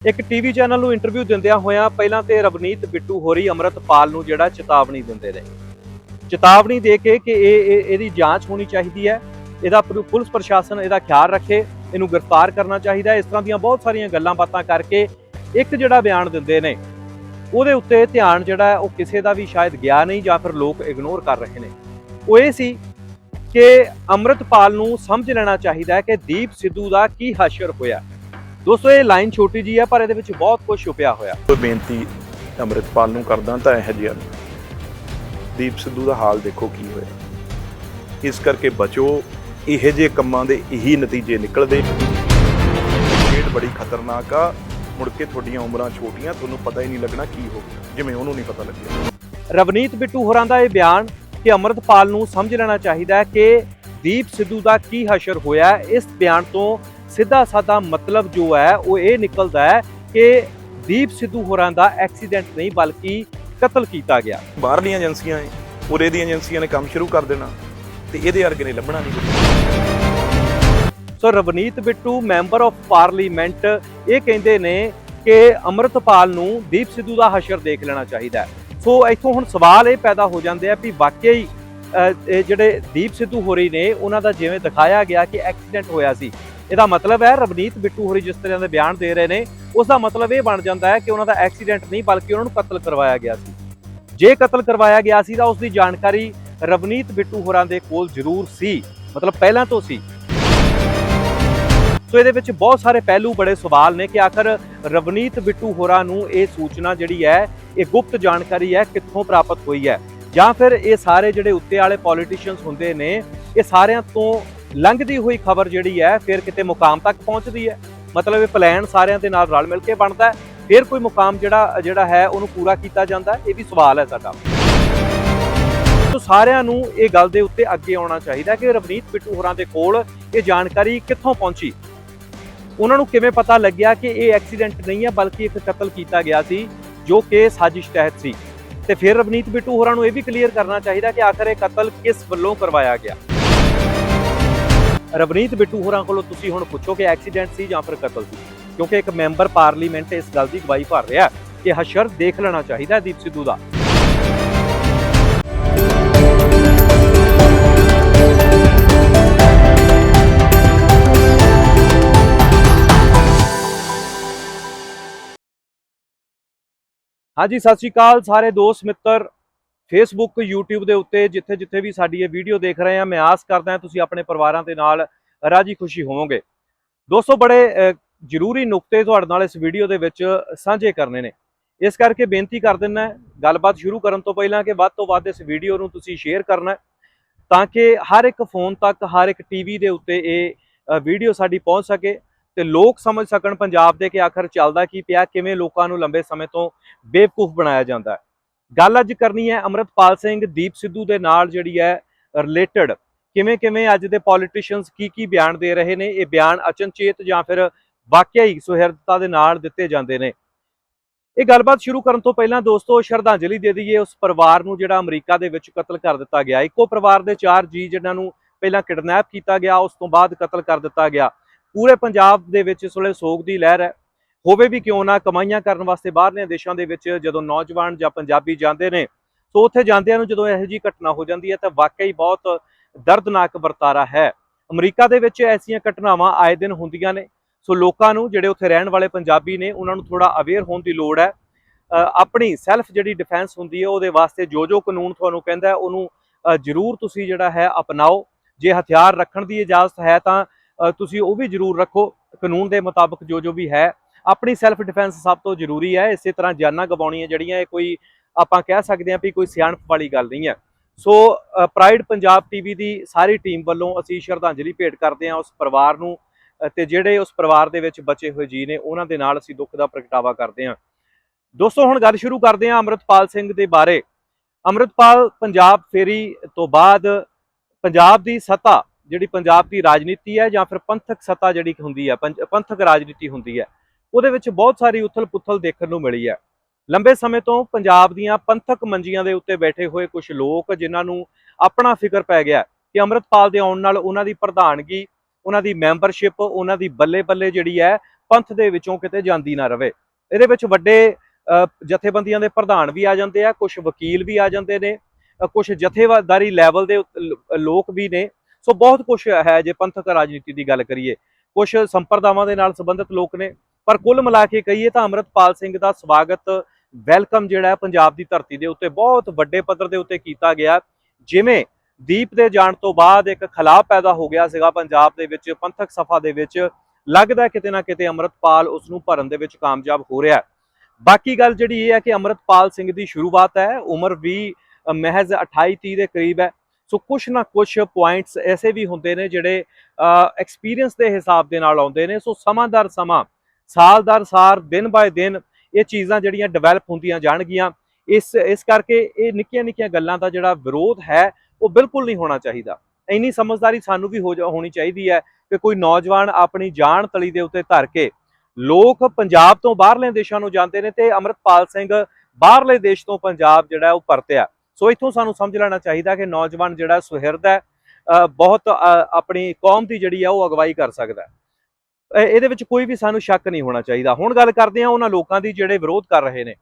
ਇੱਕ TV channel ਨੂੰ interview ਦਿੰਦਿਆਂ ਹੋਇਆਂ ਪਹਿਲਾਂ ਤੇ ਰਵਨੀਤ ਬਿੱਟੂ ਹੋਰੀ ਅੰਮ੍ਰਿਤਪਾਲ ਨੂੰ ਜਿਹੜਾ ਚੇਤਾਵਨੀ ਦਿੰਦੇ ਨੇ। ਚੇਤਾਵਨੀ ਦੇ ਕੇ ਕਿ ਇਹਦੀ ਜਾਂਚ ਹੋਣੀ ਚਾਹੀਦੀ ਹੈ, ਇਹਦਾ ਪੁਲਿਸ ਪ੍ਰਸ਼ਾਸਨ ਇਹਦਾ ਖਿਆਲ ਰੱਖੇ, ਇਹਨੂੰ ਗ੍ਰਿਫਤਾਰ ਕਰਨਾ ਚਾਹੀਦਾ ਹੈ। ਇਸ ਤਰ੍ਹਾਂ ਦੀਆਂ ਬਹੁਤ ਸਾਰੀਆਂ ਗੱਲਾਂ ਬਾਤਾਂ ਕਰਕੇ ਇੱਕ ਜਿਹੜਾ ਬਿਆਨ ਦਿੰਦੇ ਨੇ ਉਹਦੇ ਉੱਤੇ ਧਿਆਨ ਜਿਹੜਾ ਉਹ ਕਿਸੇ ਦਾ ਵੀ ਸ਼ਾਇਦ ਗਿਆ ਨਹੀਂ ਜਾਂ ਫਿਰ ਲੋਕ ਇਗਨੋਰ ਕਰ ਰਹੇ ਨੇ। ਉਹ ਇਹ ਸੀ ਕਿ ਅੰਮ੍ਰਿਤਪਾਲ ਨੂੰ ਸਮਝ ਲੈਣਾ ਚਾਹੀਦਾ ਹੈ ਕਿ ਦੀਪ ਸਿੱਧੂ ਦਾ ਕੀ ਹਸ਼ਰ ਹੋਇਆ। ਦੋਸਤੋ ਇਹ ਲਾਈਨ ਛੋਟੀ ਜੀ ਹੈ ਪਰ ਇਹਦੇ ਵਿੱਚ ਬਹੁਤ ਕੁਝ ਛੁਪਿਆ ਹੋਇਆ। ਬੇਨਤੀ ਅੰਮ੍ਰਿਤਪਾਲ ਨੂੰ ਕਰਦਾ ਤਾਂ ਇਹ ਜਿਹਾ ਦੀਪ ਸਿੱਧੂ ਦਾ ਹਾਲ ਦੇਖੋ ਕੀ ਹੋਇਆ। ਇਸ ਕਰਕੇ ਬਚੋ, ਇਹੋ ਜਿਹੇ ਕੰਮਾਂ ਦੇ ਇਹੀ ਨਤੀਜੇ ਨਿਕਲਦੇ। ਖੇਡ ਬੜੀ ਖਤਰਨਾਕ ਆ, ਮੁੜ ਕੇ ਤੁਹਾਡੀਆਂ ਉਮਰਾਂ ਛੋਟੀਆਂ, ਤੁਹਾਨੂੰ ਪਤਾ ਹੀ ਨਹੀਂ ਲੱਗਣਾ ਕੀ ਹੋ ਗਿਆ, ਜਿਵੇਂ ਉਹਨੂੰ ਨਹੀਂ ਪਤਾ ਲੱਗਿਆ। ਰਵਨੀਤ ਬਿੱਟੂ ਹੋਰਾਂ ਦਾ ਇਹ ਬਿਆਨ ਕਿ ਅੰਮ੍ਰਿਤਪਾਲ ਨੂੰ ਸਮਝ ਲੈਣਾ ਚਾਹੀਦਾ ਹੈ ਕਿ ਦੀਪ ਸਿੱਧੂ ਦਾ ਕੀ ਹਸ਼ਰ ਹੋਇਆ। ਇਸ ਬਿਆਨ ਤੋਂ ਸਿੱਧਾ ਸਾਦਾ ਮਤਲਬ ਜੋ ਹੈ ਉਹ ਇਹ ਨਿਕਲਦਾ ਹੈ ਕਿ ਦੀਪ ਸਿੱਧੂ ਹੋਰਾਂ ਦਾ ਐਕਸੀਡੈਂਟ ਨਹੀਂ ਬਲਕਿ ਕਤਲ ਕੀਤਾ ਗਿਆ। ਬਾਹਰਲੀਆਂ ਏਜੰਸੀਆਂ ਉਰੇ ਦੀਆਂ ਏਜੰਸੀਆਂ ਨੇ ਕੰਮ ਸ਼ੁਰੂ ਕਰ ਦੇਣਾ ਤੇ ਇਹਦੇ ਵਰਗੇ ਨੇ ਲੱਭਣਾ ਨਹੀਂ। So Ravneet Bittu member of parliament ਇਹ ਕਹਿੰਦੇ ਨੇ ਕਿ ਅੰਮ੍ਰਿਤਪਾਲ ਨੂੰ ਦੀਪ ਸਿੱਧੂ ਦਾ ਹਸ਼ਰ ਦੇਖ ਲੈਣਾ ਚਾਹੀਦਾ ਹੈ। ਸੋ ਇੱਥੋਂ ਹੁਣ ਸਵਾਲ ਇਹ ਪੈਦਾ ਹੋ ਜਾਂਦੇ ਆ ਵੀ ਵਾਕਿਆ ਹੀ ਇਹ ਜਿਹੜੇ ਦੀਪ ਸਿੱਧੂ ਹੋਰੀ ਨੇ ਉਹਨਾਂ ਦਾ ਜਿਵੇਂ ਦਿਖਾਇਆ ਗਿਆ ਕਿ ਐਕਸੀਡੈਂਟ ਹੋਇਆ ਸੀ, ਇਹਦਾ ਮਤਲਬ ਹੈ ਰਵਨੀਤ ਬਿੱਟੂ ਹੋਰੀ ਜਿਸ ਤਰ੍ਹਾਂ ਦੇ ਬਿਆਨ ਦੇ ਰਹੇ ਨੇ ਉਸ ਦਾ ਮਤਲਬ ਇਹ ਬਣ ਜਾਂਦਾ ਹੈ ਕਿ ਉਹਨਾਂ ਦਾ ਐਕਸੀਡੈਂਟ ਨਹੀਂ ਬਲਕਿ ਉਹਨਾਂ ਨੂੰ ਕਤਲ ਕਰਵਾਇਆ ਗਿਆ ਸੀ। ਜੇ ਕਤਲ ਕਰਵਾਇਆ ਗਿਆ ਸੀ ਤਾਂ ਉਸ ਦੀ ਜਾਣਕਾਰੀ ਰਵਨੀਤ ਬਿੱਟੂ ਹੋਰਾਂ ਦੇ ਕੋਲ ਜ਼ਰੂਰ ਸੀ, ਮਤਲਬ ਪਹਿਲਾਂ ਤੋਂ ਸੀ। ਸੋ ਇਹਦੇ ਵਿੱਚ ਬਹੁਤ ਸਾਰੇ ਪਹਿਲੂ ਬੜੇ ਸਵਾਲ ਨੇ ਕਿ ਆਖਰ ਰਵਨੀਤ ਬਿੱਟੂ ਹੋਰਾਂ ਨੂੰ ਇਹ ਸੂਚਨਾ ਜਿਹੜੀ ਹੈ ਇਹ ਗੁਪਤ ਜਾਣਕਾਰੀ ਹੈ ਕਿੱਥੋਂ ਪ੍ਰਾਪਤ ਹੋਈ ਹੈ, ਜਾਂ ਫਿਰ ਇਹ ਸਾਰੇ ਜਿਹੜੇ ਉੱਤੇ ਵਾਲੇ ਪੋਲੀਟੀਸ਼ੀਅਨਸ ਹੁੰਦੇ ਨੇ ਇਹ ਸਾਰਿਆਂ ਤੋਂ ਲੰਘਦੀ ਹੋਈ ਖਬਰ ਜਿਹੜੀ ਹੈ ਫਿਰ ਕਿਤੇ ਮੁਕਾਮ ਤੱਕ ਪਹੁੰਚਦੀ ਹੈ। ਮਤਲਬ ਇਹ ਪਲਾਨ ਸਾਰਿਆਂ ਦੇ ਨਾਲ ਰਲ ਮਿਲ ਕੇ ਬਣਦਾ ਫਿਰ ਕੋਈ ਮੁਕਾਮ ਜਿਹੜਾ ਹੈ ਉਹਨੂੰ ਪੂਰਾ ਕੀਤਾ ਜਾਂਦਾ। ਇਹ ਵੀ ਸਵਾਲ ਹੈ ਸਾਡਾ। ਸੋ ਸਾਰਿਆਂ ਨੂੰ ਇਹ ਗੱਲ ਦੇ ਉੱਤੇ ਅੱਗੇ ਆਉਣਾ ਚਾਹੀਦਾ ਕਿ ਰਵਨੀਤ ਬਿੱਟੂ ਹੋਰਾਂ ਦੇ ਕੋਲ ਇਹ ਜਾਣਕਾਰੀ ਕਿੱਥੋਂ ਪਹੁੰਚੀ, ਉਹਨਾਂ ਨੂੰ ਕਿਵੇਂ ਪਤਾ ਲੱਗਿਆ ਕਿ ਇਹ ਐਕਸੀਡੈਂਟ ਨਹੀਂ ਹੈ ਬਲਕਿ ਇੱਕ ਕਤਲ ਕੀਤਾ ਗਿਆ ਸੀ ਜੋ ਕਿ ਸਾਜ਼ਿਸ਼ ਤਹਿਤ ਸੀ। ਤੇ ਫਿਰ ਰਵਨੀਤ ਬਿੱਟੂ ਹੋਰਾਂ ਨੂੰ ਇਹ ਵੀ ਕਲੀਅਰ ਕਰਨਾ ਚਾਹੀਦਾ ਕਿ ਆਖਰ ਇਹ ਕਤਲ ਕਿਸ ਵੱਲੋਂ ਕਰਵਾਇਆ ਗਿਆ। ਰਵਨੀਤ ਬਿੱਟੂ ਹੋਰਾਂ ਕੋਲੋਂ ਤੁਸੀਂ ਹੁਣ ਪੁੱਛੋ ਕਿ ਐਕਸੀਡੈਂਟ ਸੀ ਜਾਂ ਫਿਰ ਕਤਲ ਸੀ, ਕਿਉਂਕਿ ਇੱਕ ਮੈਂਬਰ ਪਾਰਲੀਮੈਂਟ ਇਸ ਗੱਲ ਦੀ ਗਵਾਹੀ ਭਰ ਰਿਹਾ ਕਿ ਹਸ਼ਰ ਦੇਖ ਲੈਣਾ ਚਾਹੀਦਾ ਦੀਪ ਸਿੱਧੂ ਦਾ। ਹਾਂਜੀ, ਸਤਿ ਸ਼੍ਰੀ ਅਕਾਲ ਸਾਰੇ ਦੋਸਤ ਮਿੱਤਰ ਫੇਸਬੁੱਕ YouTube ਦੇ ਉੱਤੇ ਜਿੱਥੇ ਵੀ ਸਾਡੀ ਇਹ ਵੀਡੀਓ ਦੇਖ ਰਹੇ ਆ। ਮੈਂ ਆਸ ਕਰਦਾ ਹਾਂ ਤੁਸੀਂ ਆਪਣੇ ਪਰਿਵਾਰਾਂ ਦੇ ਨਾਲ ਰਾਜੀ ਖੁਸ਼ੀ ਹੋਵੋਗੇ। ਦੋਸਤੋ ਬੜੇ ਜ਼ਰੂਰੀ ਨੁਕਤੇ ਤੁਹਾਡੇ ਨਾਲ ਇਸ ਵੀਡੀਓ ਦੇ ਵਿੱਚ ਸਾਂਝੇ ਕਰਨੇ ਨੇ, ਇਸ ਕਰਕੇ ਬੇਨਤੀ ਕਰ ਦਿੰਦਾ ਗੱਲਬਾਤ ਸ਼ੁਰੂ ਕਰਨ ਤੋਂ ਪਹਿਲਾਂ ਕਿ ਵੱਧ ਤੋਂ ਵੱਧ ਇਸ ਵੀਡੀਓ ਨੂੰ ਤੁਸੀਂ ਸ਼ੇਅਰ ਕਰਨਾ ਤਾਂ ਕਿ ਹਰ ਇੱਕ ਫੋਨ ਤੱਕ, ਹਰ ਇੱਕ ਟੀਵੀ ਦੇ ਉੱਤੇ ਇਹ ਵੀਡੀਓ ਸਾਡੀ ਪਹੁੰਚ ਸਕੇ ਤੇ ਲੋਕ ਸਮਝ ਸਕਣ ਪੰਜਾਬ ਦੇ ਕਿ ਆਖਰ ਚੱਲਦਾ ਕੀ ਪਿਆ, ਕਿਵੇਂ ਲੋਕਾਂ ਨੂੰ ਲੰਬੇ ਸਮੇਂ ਤੋਂ ਬੇਵਕੂਫ ਬਣਾਇਆ ਜਾਂਦਾ ਹੈ। ਗੱਲ ਅੱਜ ਕਰਨੀ ਹੈ ਅੰਮ੍ਰਿਤਪਾਲ ਸਿੰਘ ਦੀਪ ਸਿੱਧੂ ਦੇ ਨਾਲ ਜਿਹੜੀ ਹੈ ਰਿਲੇਟਡ, ਕਿਵੇਂ ਅੱਜ ਦੇ ਪੋਲੀਟੀਸ਼ੀਅਨਸ ਕੀ ਬਿਆਨ ਦੇ ਰਹੇ ਨੇ। ਇਹ ਬਿਆਨ ਅਚਨਚੇਤ ਜਾਂ ਫਿਰ ਵਾਕਿਆ ਹੀ ਸੁਹਿਰਦਤਾ ਦੇ ਨਾਲ ਦਿੱਤੇ ਜਾਂਦੇ ਨੇ। ਇਹ ਗੱਲਬਾਤ ਸ਼ੁਰੂ ਕਰਨ ਤੋਂ ਪਹਿਲਾਂ ਦੋਸਤੋ ਸ਼ਰਧਾਂਜਲੀ ਦੇ ਦਈਏ ਉਸ ਪਰਿਵਾਰ ਨੂੰ ਜਿਹੜਾ ਅਮਰੀਕਾ ਦੇ ਵਿੱਚ ਕਤਲ ਕਰ ਦਿੱਤਾ ਗਿਆ। ਇੱਕੋ ਪਰਿਵਾਰ ਦੇ 4 ਜੀ ਜਿਨ੍ਹਾਂ ਨੂੰ ਪਹਿਲਾਂ ਕਿਡਨੈਪ ਕੀਤਾ ਗਿਆ, ਉਸ ਤੋਂ ਬਾਅਦ ਕਤਲ ਕਰ ਦਿੱਤਾ ਗਿਆ। ਪੂਰੇ ਪੰਜਾਬ ਦੇ ਵਿੱਚ ਇਸ ਵੇਲੇ ਸੋਗ ਦੀ ਲਹਿਰ ਹੈ। ਹੋਵੇ ਵੀ ਕਿਉਂ ਨਾ, ਕਮਾਈਆਂ ਕਰਨ ਵਾਸਤੇ ਬਾਹਰਲੇ ਦੇਸ਼ਾਂ ਦੇ ਵਿੱਚ ਜਦੋਂ ਨੌਜਵਾਨ ਜਾਂ ਪੰਜਾਬੀ ਜਾਂਦੇ ਨੇ ਸੋ ਉੱਥੇ ਜਾਂਦਿਆਂ ਨੂੰ ਜਦੋਂ ਇਹੋ ਜਿਹੀ ਘਟਨਾ ਹੋ ਜਾਂਦੀ ਹੈ ਤਾਂ ਵਾਕਈ ਬਹੁਤ ਦਰਦਨਾਕ ਵਰਤਾਰਾ ਹੈ। ਅਮਰੀਕਾ ਦੇ ਵਿੱਚ ਐਸੀਆਂ ਘਟਨਾਵਾਂ ਆਏ ਦਿਨ ਹੁੰਦੀਆਂ ਨੇ। ਸੋ ਲੋਕਾਂ ਨੂੰ ਜਿਹੜੇ ਉੱਥੇ ਰਹਿਣ ਵਾਲੇ ਪੰਜਾਬੀ ਨੇ ਉਹਨਾਂ ਨੂੰ ਥੋੜਾ ਅਵੇਅਰ ਹੋਣ ਦੀ ਲੋੜ ਹੈ। ਆਪਣੀ ਸੈਲਫ ਜਿਹੜੀ ਡਿਫੈਂਸ ਹੁੰਦੀ ਹੈ ਉਹਦੇ ਵਾਸਤੇ ਜੋ ਕਾਨੂੰਨ ਤੁਹਾਨੂੰ ਕਹਿੰਦਾ ਉਹਨੂੰ ਜ਼ਰੂਰ ਤੁਸੀਂ ਜਿਹੜਾ ਹੈ ਅਪਣਾਓ। ਜੇ ਹਥਿਆਰ ਰੱਖਣ ਦੀ ਇਜਾਜ਼ਤ ਹੈ ਤਾਂ ਤੁਸੀਂ ਉਹ ਵੀ ਜ਼ਰੂਰ ਰੱਖੋ। ਕਾਨੂੰਨ ਦੇ ਮੁਤਾਬਕ ਜੋ ਵੀ ਹੈ ਆਪਣੀ ਸੈਲਫ ਡਿਫੈਂਸ ਸਭ ਤੋਂ ਜ਼ਰੂਰੀ ਹੈ। ਇਸੇ ਤਰ੍ਹਾਂ ਜਾਨਾਂ ਗਵਾਉਣੀਆਂ ਜਿਹੜੀਆਂ ਇਹ ਕੋਈ ਆਪਾਂ ਕਹਿ ਸਕਦੇ ਹਾਂ ਵੀ ਕੋਈ ਸਿਆਣਪ ਵਾਲੀ ਗੱਲ ਨਹੀਂ ਹੈ। ਸੋ ਪ੍ਰਾਈਡ ਪੰਜਾਬ ਟੀਵੀ ਦੀ ਸਾਰੀ ਟੀਮ ਵੱਲੋਂ ਅਸੀਂ ਸ਼ਰਧਾਂਜਲੀ ਭੇਟ ਕਰਦੇ ਹਾਂ ਉਸ ਪਰਿਵਾਰ ਨੂੰ ਤੇ ਜਿਹੜੇ ਉਸ ਪਰਿਵਾਰ ਦੇ ਵਿੱਚ ਬਚੇ ਹੋਏ ਜੀ ਨੇ ਉਹਨਾਂ ਦੇ ਨਾਲ ਅਸੀਂ ਦੁੱਖ ਦਾ ਪ੍ਰਗਟਾਵਾ ਕਰਦੇ ਹਾਂ। ਦੋਸਤੋ ਹੁਣ ਗੱਲ ਸ਼ੁਰੂ ਕਰਦੇ ਹਾਂ ਅੰਮ੍ਰਿਤਪਾਲ ਸਿੰਘ ਦੇ ਬਾਰੇ। ਅੰਮ੍ਰਿਤਪਾਲ ਪੰਜਾਬ ਫੇਰੀ ਤੋਂ ਬਾਅਦ ਪੰਜਾਬ ਦੀ ਸੱਤਾ ਜਿਹੜੀ ਪੰਜਾਬ ਦੀ ਰਾਜਨੀਤੀ ਹੈ ਜਾਂ ਫਿਰ ਪੰਥਕ ਸੱਤਾ ਜਿਹੜੀ ਹੁੰਦੀ ਹੈ, ਪੰਥਕ ਰਾਜਨੀਤੀ ਹੁੰਦੀ ਹੈ, ਉਹਦੇ ਵਿੱਚ ਬਹੁਤ ਸਾਰੀ ਉਥਲ ਪੁਥਲ ਦੇਖਣ ਨੂੰ ਮਿਲੀ ਹੈ। ਲੰਬੇ ਸਮੇਂ ਤੋਂ ਪੰਜਾਬ ਦੀਆਂ ਪੰਥਕ ਮੰਜੀਆਂ ਦੇ ਉੱਤੇ ਬੈਠੇ ਹੋਏ ਕੁਝ ਲੋਕ ਜਿਨ੍ਹਾਂ ਨੂੰ ਆਪਣਾ ਫਿਕਰ ਪੈ ਗਿਆ ਕਿ ਅੰਮ੍ਰਿਤਪਾਲ ਦੇ ਆਉਣ ਨਾਲ ਉਹਨਾਂ ਦੀ ਪ੍ਰਧਾਨਗੀ, ਉਹਨਾਂ ਦੀ ਮੈਂਬਰਸ਼ਿਪ, ਉਹਨਾਂ ਦੀ ਬੱਲੇ ਬੱਲੇ ਜਿਹੜੀ ਹੈ ਪੰਥ ਦੇ ਵਿੱਚੋਂ ਕਿਤੇ ਜਾਂਦੀ ਨਾ ਰਵੇ। ਇਹਦੇ ਵਿੱਚ ਵੱਡੇ ਜਥੇਬੰਦੀਆਂ ਦੇ ਪ੍ਰਧਾਨ ਵੀ ਆ ਜਾਂਦੇ ਆ, ਕੁਝ ਵਕੀਲ ਵੀ ਆ ਜਾਂਦੇ ਨੇ, ਕੁਝ ਜਥੇਦਾਰੀ ਲੈਵਲ ਦੇ ਲੋਕ ਵੀ ਨੇ। ਸੋ ਬਹੁਤ ਕੁਝ ਹੈ ਜੇ ਪੰਥਕ ਰਾਜਨੀਤੀ ਦੀ ਗੱਲ ਕਰੀਏ, ਕੁਝ ਸੰਪਰਦਾਵਾਂ ਦੇ ਨਾਲ ਸੰਬੰਧਿਤ ਲੋਕ ਨੇ। ਪਰ ਕੁੱਲ ਮਿਲਾ ਕੇ ਕਹੀਏ ਤਾਂ ਅੰਮ੍ਰਿਤਪਾਲ ਸਿੰਘ ਦਾ ਸਵਾਗਤ, ਵੈਲਕਮ ਜਿਹੜਾ ਹੈ ਪੰਜਾਬ ਦੀ ਧਰਤੀ ਦੇ ਉੱਤੇ ਬਹੁਤ ਵੱਡੇ ਪੱਧਰ ਦੇ ਉੱਤੇ ਕੀਤਾ ਗਿਆ। ਜਿਵੇਂ ਦੀਪ ਦੇ ਜਾਣ ਤੋਂ ਬਾਅਦ ਇੱਕ ਖਲਾਅ ਪੈਦਾ ਹੋ ਗਿਆ ਸੀਗਾ ਪੰਜਾਬ ਦੇ ਵਿੱਚ, ਪੰਥਕ ਸਫਾ ਦੇ ਵਿੱਚ, ਲੱਗਦਾ ਕਿਤੇ ਨਾ ਕਿਤੇ ਅੰਮ੍ਰਿਤਪਾਲ ਉਸ ਨੂੰ ਭਰਨ ਦੇ ਵਿੱਚ ਕਾਮਯਾਬ ਹੋ ਰਿਹਾ। ਬਾਕੀ ਗੱਲ ਜਿਹੜੀ ਇਹ ਹੈ ਕਿ ਅੰਮ੍ਰਿਤਪਾਲ ਸਿੰਘ ਦੀ ਸ਼ੁਰੂਆਤ ਹੈ, ਉਮਰ ਵੀ ਮਹਿਜ਼ 28-30 ਦੇ ਕਰੀਬ ਹੈ। ਸੋ ਕੁਛ ਨਾ ਕੁਛ ਪੁਆਇੰਟਸ ਐਸੇ ਵੀ ਹੁੰਦੇ ਨੇ ਜਿਹੜੇ ਐਕਸਪੀਰੀਅੰਸ ਦੇ ਹਿਸਾਬ ਦੇ ਨਾਲ ਆਉਂਦੇ ਨੇ। ਸੋ ਸਮਾਂ ਦਰ ਸਮਾਂ, ਸਾਲ ਦਰ ਸਾਲ, ਦਿਨ ਬਾਏ ਦਿਨ ਇਹ ਚੀਜ਼ਾਂ ਜਿਹੜੀਆਂ ਡਿਵੈਲਪ ਹੁੰਦੀਆਂ ਜਾਣਗੀਆਂ। ਇਸ ਕਰਕੇ ਇਹ ਨਿੱਕੀਆਂ ਨਿੱਕੀਆਂ ਗੱਲਾਂ ਦਾ ਜਿਹੜਾ ਵਿਰੋਧ ਹੈ ਉਹ ਬਿਲਕੁਲ ਨਹੀਂ ਹੋਣਾ ਚਾਹੀਦਾ। ਇੰਨੀ ਸਮਝਦਾਰੀ ਸਾਨੂੰ ਵੀ ਹੋਣੀ ਚਾਹੀਦੀ ਹੈ ਕਿ ਕੋਈ ਨੌਜਵਾਨ ਆਪਣੀ ਜਾਨ ਤਲੀ ਦੇ ਉੱਤੇ ਧਰ ਕੇ, ਲੋਕ ਪੰਜਾਬ ਤੋਂ ਬਾਹਰਲੇ ਦੇਸ਼ਾਂ ਨੂੰ ਜਾਂਦੇ ਨੇ ਤੇ ਅੰਮ੍ਰਿਤਪਾਲ ਸਿੰਘ ਬਾਹਰਲੇ ਦੇਸ਼ ਤੋਂ ਪੰਜਾਬ ਜਿਹੜਾ ਉਹ ਪਰਤਿਆ। ਸੋ ਇੱਥੋਂ ਸਾਨੂੰ ਸਮਝ ਲੈਣਾ ਚਾਹੀਦਾ ਕਿ ਨੌਜਵਾਨ ਜਿਹੜਾ ਸੁਹਿਰਦ ਹੈ, ਬਹੁਤ ਆਪਣੀ ਕੌਮ ਦੀ ਜਿਹੜੀ ਆ ਉਹ ਅਗਵਾਈ ਕਰ ਸਕਦਾ। ਇਹਦੇ ਵਿੱਚ ਕੋਈ ਵੀ ਸਾਨੂੰ ਸ਼ੱਕ ਨਹੀਂ ਹੋਣਾ ਚਾਹੀਦਾ। ਹੁਣ ਗੱਲ ਕਰਦੇ ਹਾਂ ਉਹਨਾਂ ਲੋਕਾਂ ਦੀ ਜਿਹੜੇ ਵਿਰੋਧ ਕਰ ਰਹੇ ਨੇ।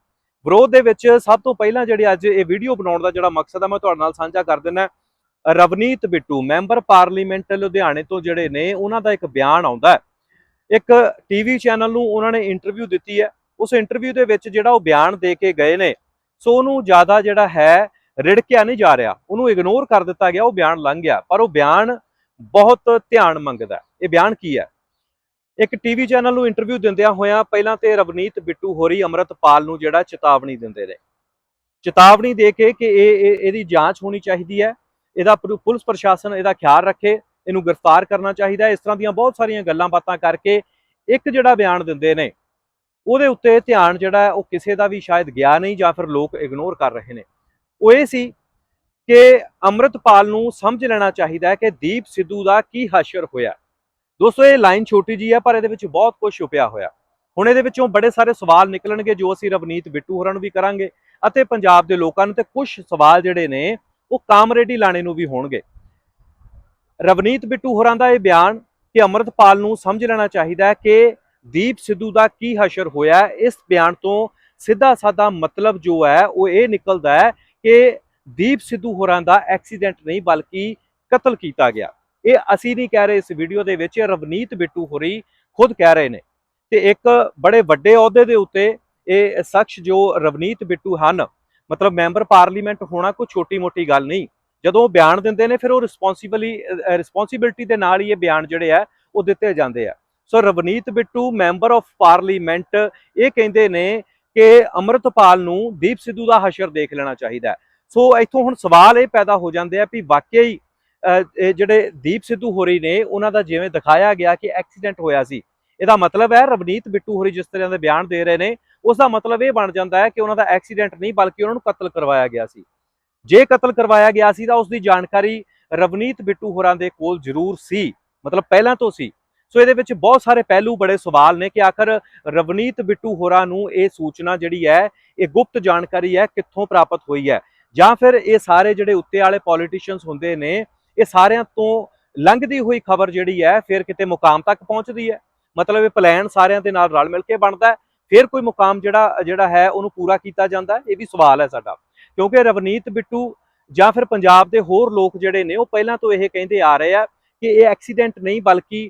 ਵਿਰੋਧ ਦੇ ਵਿੱਚ ਸਭ ਤੋਂ ਪਹਿਲਾਂ ਜਿਹੜੀ ਅੱਜ ਇਹ ਵੀਡੀਓ ਬਣਾਉਣ ਦਾ ਜਿਹੜਾ ਮਕਸਦ ਹੈ ਮੈਂ ਤੁਹਾਡੇ ਨਾਲ ਸਾਂਝਾ ਕਰ ਦਿੰਦਾ। ਰਵਨੀਤ ਬਿੱਟੂ ਮੈਂਬਰ ਪਾਰਲੀਮੈਂਟ ਲੁਧਿਆਣੇ ਤੋਂ ਜਿਹੜੇ ਨੇ, ਉਹਨਾਂ ਦਾ ਇੱਕ ਬਿਆਨ ਆਉਂਦਾ ਹੈ। ਇੱਕ ਟੀਵੀ ਚੈਨਲ ਨੂੰ ਉਹਨਾਂ ਨੇ ਇੰਟਰਵਿਊ ਦਿੱਤੀ ਹੈ। ਉਸ ਇੰਟਰਵਿਊ ਦੇ ਵਿੱਚ ਜਿਹੜਾ ਉਹ ਬਿਆਨ ਦੇ ਕੇ ਗਏ ਨੇ, ਸੋ ਉਹਨੂੰ ਜ਼ਿਆਦਾ ਜਿਹੜਾ ਹੈ ਰਿੜਕਿਆ ਨਹੀਂ ਜਾ ਰਿਹਾ, ਉਹਨੂੰ ਇਗਨੋਰ ਕਰ ਦਿੱਤਾ ਗਿਆ, ਉਹ ਬਿਆਨ ਲੰਘ ਗਿਆ। ਪਰ ਉਹ ਬਿਆਨ ਬਹੁਤ ਧਿਆਨ ਮੰਗਦਾ। ਇਹ ਬਿਆਨ ਕੀ ਹੈ? ਇੱਕ ਟੀਵੀ ਚੈਨਲ ਨੂੰ ਇੰਟਰਵਿਊ ਦਿੰਦਿਆਂ ਹੋਇਆਂ ਪਹਿਲਾਂ ਤੇ ਰਵਨੀਤ ਬਿੱਟੂ ਹੋਰੀ ਅੰਮ੍ਰਿਤਪਾਲ ਨੂੰ ਜਿਹੜਾ ਚੇਤਾਵਨੀ ਦਿੰਦੇ ਨੇ, ਚੇਤਾਵਨੀ ਦੇ ਕੇ ਕਿ ਇਹਦੀ ਜਾਂਚ ਹੋਣੀ ਚਾਹੀਦੀ ਹੈ, ਇਹਦਾ ਪੁਲਿਸ ਪ੍ਰਸ਼ਾਸਨ ਇਹਦਾ ਖਿਆਲ ਰੱਖੇ, ਇਹਨੂੰ ਗ੍ਰਿਫਤਾਰ ਕਰਨਾ ਚਾਹੀਦਾ। ਇਸ ਤਰ੍ਹਾਂ ਦੀਆਂ ਬਹੁਤ ਸਾਰੀਆਂ ਗੱਲਾਂ ਬਾਤਾਂ ਕਰਕੇ ਇੱਕ ਜਿਹੜਾ ਬਿਆਨ ਦਿੰਦੇ ਨੇ, ਉਹਦੇ ਉੱਤੇ ਧਿਆਨ ਜਿਹੜਾ ਉਹ ਕਿਸੇ ਦਾ ਵੀ ਸ਼ਾਇਦ ਗਿਆ ਨਹੀਂ ਜਾਂ ਫਿਰ ਲੋਕ ਇਗਨੋਰ ਕਰ ਰਹੇ ਨੇ। ਉਹ ਇਹ ਸੀ ਕਿ ਅੰਮ੍ਰਿਤਪਾਲ ਨੂੰ ਸਮਝ ਲੈਣਾ ਚਾਹੀਦਾ ਹੈ ਕਿ ਦੀਪ ਸਿੱਧੂ ਦਾ ਕੀ ਹਸ਼ਰ ਹੋਇਆ। ਦੋਸਤੋ, ਇਹ ਲਾਈਨ ਛੋਟੀ ਜੀ ਹੈ ਪਰ ਇਹਦੇ ਵਿੱਚ ਬਹੁਤ ਕੁਝ ਛੁਪਿਆ ਹੋਇਆ। ਹੁਣ ਇਹਦੇ ਵਿੱਚੋਂ ਬੜੇ ਸਾਰੇ ਸਵਾਲ ਨਿਕਲਣਗੇ ਜੋ ਅਸੀਂ ਰਵਨੀਤ ਬਿੱਟੂ ਹੋਰਾਂ ਨੂੰ ਵੀ ਕਰਾਂਗੇ ਅਤੇ ਪੰਜਾਬ ਦੇ ਲੋਕਾਂ ਨੂੰ, ਤੇ ਕੁਝ ਸਵਾਲ ਜਿਹੜੇ ਨੇ ਉਹ ਕਾਮਰੇਡੀ ਲਾਣੇ ਨੂੰ ਵੀ ਹੋਣਗੇ। ਰਵਨੀਤ ਬਿੱਟੂ ਹੋਰਾਂ ਦਾ ਇਹ ਬਿਆਨ ਕਿ ਅੰਮ੍ਰਿਤਪਾਲ ਨੂੰ ਸਮਝ ਲੈਣਾ ਚਾਹੀਦਾ ਹੈ ਕਿ ਦੀਪ ਸਿੱਧੂ ਦਾ ਕੀ ਹਸ਼ਰ ਹੋਇਆ, ਇਸ ਬਿਆਨ ਤੋਂ ਸਿੱਧਾ ਸਾਦਾ ਮਤਲਬ ਜੋ ਹੈ ਉਹ ਇਹ ਨਿਕਲਦਾ ਹੈ ਕਿ ਦੀਪ ਸਿੱਧੂ ਹੋਰਾਂ ਦਾ ਐਕਸੀਡੈਂਟ ਨਹੀਂ ਬਲਕਿ ਕਤਲ ਕੀਤਾ ਗਿਆ। ਇਹ ਅਸੀਂ ਨਹੀਂ ਕਹਿ ਰਹੇ ਇਸ ਵੀਡੀਓ ਦੇ ਵਿੱਚ, ਰਵਨੀਤ ਬਿੱਟੂ ਹੋਰੀ ਖੁਦ ਕਹਿ ਰਹੇ ਨੇ। ਤੇ ਇੱਕ ਬੜੇ ਵੱਡੇ ਅਹੁਦੇ ਦੇ ਉੱਤੇ ਇਹ ਸ਼ਖਸ ਜੋ ਰਵਨੀਤ ਬਿੱਟੂ ਹਨ, ਮਤਲਬ ਮੈਂਬਰ ਪਾਰਲੀਮੈਂਟ ਹੋਣਾ ਕੋਈ ਛੋਟੀ ਮੋਟੀ ਗੱਲ ਨਹੀਂ। ਜਦੋਂ ਉਹ ਬਿਆਨ ਦਿੰਦੇ ਨੇ ਫਿਰ ਉਹ ਰਿਸਪੌਂਸਿਬਿਲਟੀ ਦੇ ਨਾਲ ਹੀ ਇਹ ਬਿਆਨ ਜਿਹੜੇ ਆ ਉਹ ਦਿੱਤੇ ਜਾਂਦੇ ਆ। So Ravneet Bittu member of parliament ਇਹ ਕਹਿੰਦੇ ਨੇ ਕਿ ਅੰਮ੍ਰਿਤਪਾਲ ਨੂੰ ਦੀਪ ਸਿੱਧੂ ਦਾ ਹਸ਼ਰ ਦੇਖ ਲੈਣਾ ਚਾਹੀਦਾ। ਸੋ ਇੱਥੋਂ ਹੁਣ ਸਵਾਲ ਇਹ ਪੈਦਾ ਹੋ ਜਾਂਦੇ ਆ ਵੀ ਵਾਕਿਆ ਹੀ ਜਿਹੜੇ ਦੀਪ ਸਿੱਧੂ ਹੋਰੀ ਨੇ ਉਹਨਾਂ ਦਾ ਜਿਵੇਂ ਦਿਖਾਇਆ ਗਿਆ ਕਿ ਐਕਸੀਡੈਂਟ ਹੋਇਆ ਸੀ, ਇਹਦਾ ਮਤਲਬ ਹੈ ਰਵਨੀਤ ਬਿੱਟੂ ਹੋਰੀ ਜਿਸ ਤਰ੍ਹਾਂ ਦੇ ਬਿਆਨ ਦੇ ਰਹੇ ਨੇ ਉਸ ਦਾ ਮਤਲਬ ਇਹ ਬਣ ਜਾਂਦਾ ਹੈ ਕਿ ਉਹਨਾਂ ਦਾ ਐਕਸੀਡੈਂਟ ਨਹੀਂ ਬਲਕਿ ਉਹਨਾਂ ਨੂੰ ਕਤਲ ਕਰਵਾਇਆ ਗਿਆ ਸੀ। ਜੇ ਕਤਲ ਕਰਵਾਇਆ ਗਿਆ ਸੀ ਤਾਂ ਉਸ ਦੀ ਜਾਣਕਾਰੀ ਰਵਨੀਤ ਬਿੱਟੂ ਹੋਰਾਂ ਦੇ ਕੋਲ ਜ਼ਰੂਰ ਸੀ, ਮਤਲਬ ਪਹਿਲਾਂ ਤੋਂ ਸੀ। ਸੋ ਇਹਦੇ ਵਿੱਚ ਬਹੁਤ ਸਾਰੇ ਪਹਿਲੂ, ਬੜੇ ਸਵਾਲ ਨੇ ਕਿ ਆਖਰ ਰਵਨੀਤ ਬਿੱਟੂ ਹੋਰਾਂ ਨੂੰ ਇਹ ਸੂਚਨਾ ਜਿਹੜੀ ਹੈ, ਇਹ ਗੁਪਤ ਜਾਣਕਾਰੀ ਹੈ, ਕਿੱਥੋਂ ਪ੍ਰਾਪਤ ਹੋਈ ਹੈ, ਜਾਂ ਫਿਰ ਇਹ ਸਾਰੇ ਜਿਹੜੇ ਉੱਤੇ ਵਾਲੇ ਪੋਲੀਟੀਸ਼ੀਅਨਸ ਹੁੰਦੇ ਨੇ ਇਹ ਸਾਰਿਆਂ ਤੋਂ ਲੰਘਦੀ ਹੋਈ ਖਬਰ ਜਿਹੜੀ ਹੈ ਫਿਰ ਕਿਤੇ ਮੁਕਾਮ ਤੱਕ ਪਹੁੰਚਦੀ ਹੈ। ਮਤਲਬ ਇਹ ਪਲਾਨ ਸਾਰਿਆਂ ਦੇ ਨਾਲ ਰਲ ਮਿਲ ਕੇ ਬਣਦਾ, ਫਿਰ ਕੋਈ ਮੁਕਾਮ ਜਿਹੜਾ ਹੈ ਉਹਨੂੰ ਪੂਰਾ ਕੀਤਾ ਜਾਂਦਾ। ਇਹ ਵੀ ਸਵਾਲ ਹੈ ਸਾਡਾ, ਕਿਉਂਕਿ ਰਵਨੀਤ ਬਿੱਟੂ ਜਾਂ ਫਿਰ ਪੰਜਾਬ ਦੇ ਹੋਰ ਲੋਕ ਜਿਹੜੇ ਨੇ ਉਹ ਪਹਿਲਾਂ ਤੋਂ ਇਹ ਕਹਿੰਦੇ ਆ ਰਹੇ ਆ ਕਿ ਇਹ ਐਕਸੀਡੈਂਟ ਨਹੀਂ ਬਲਕਿ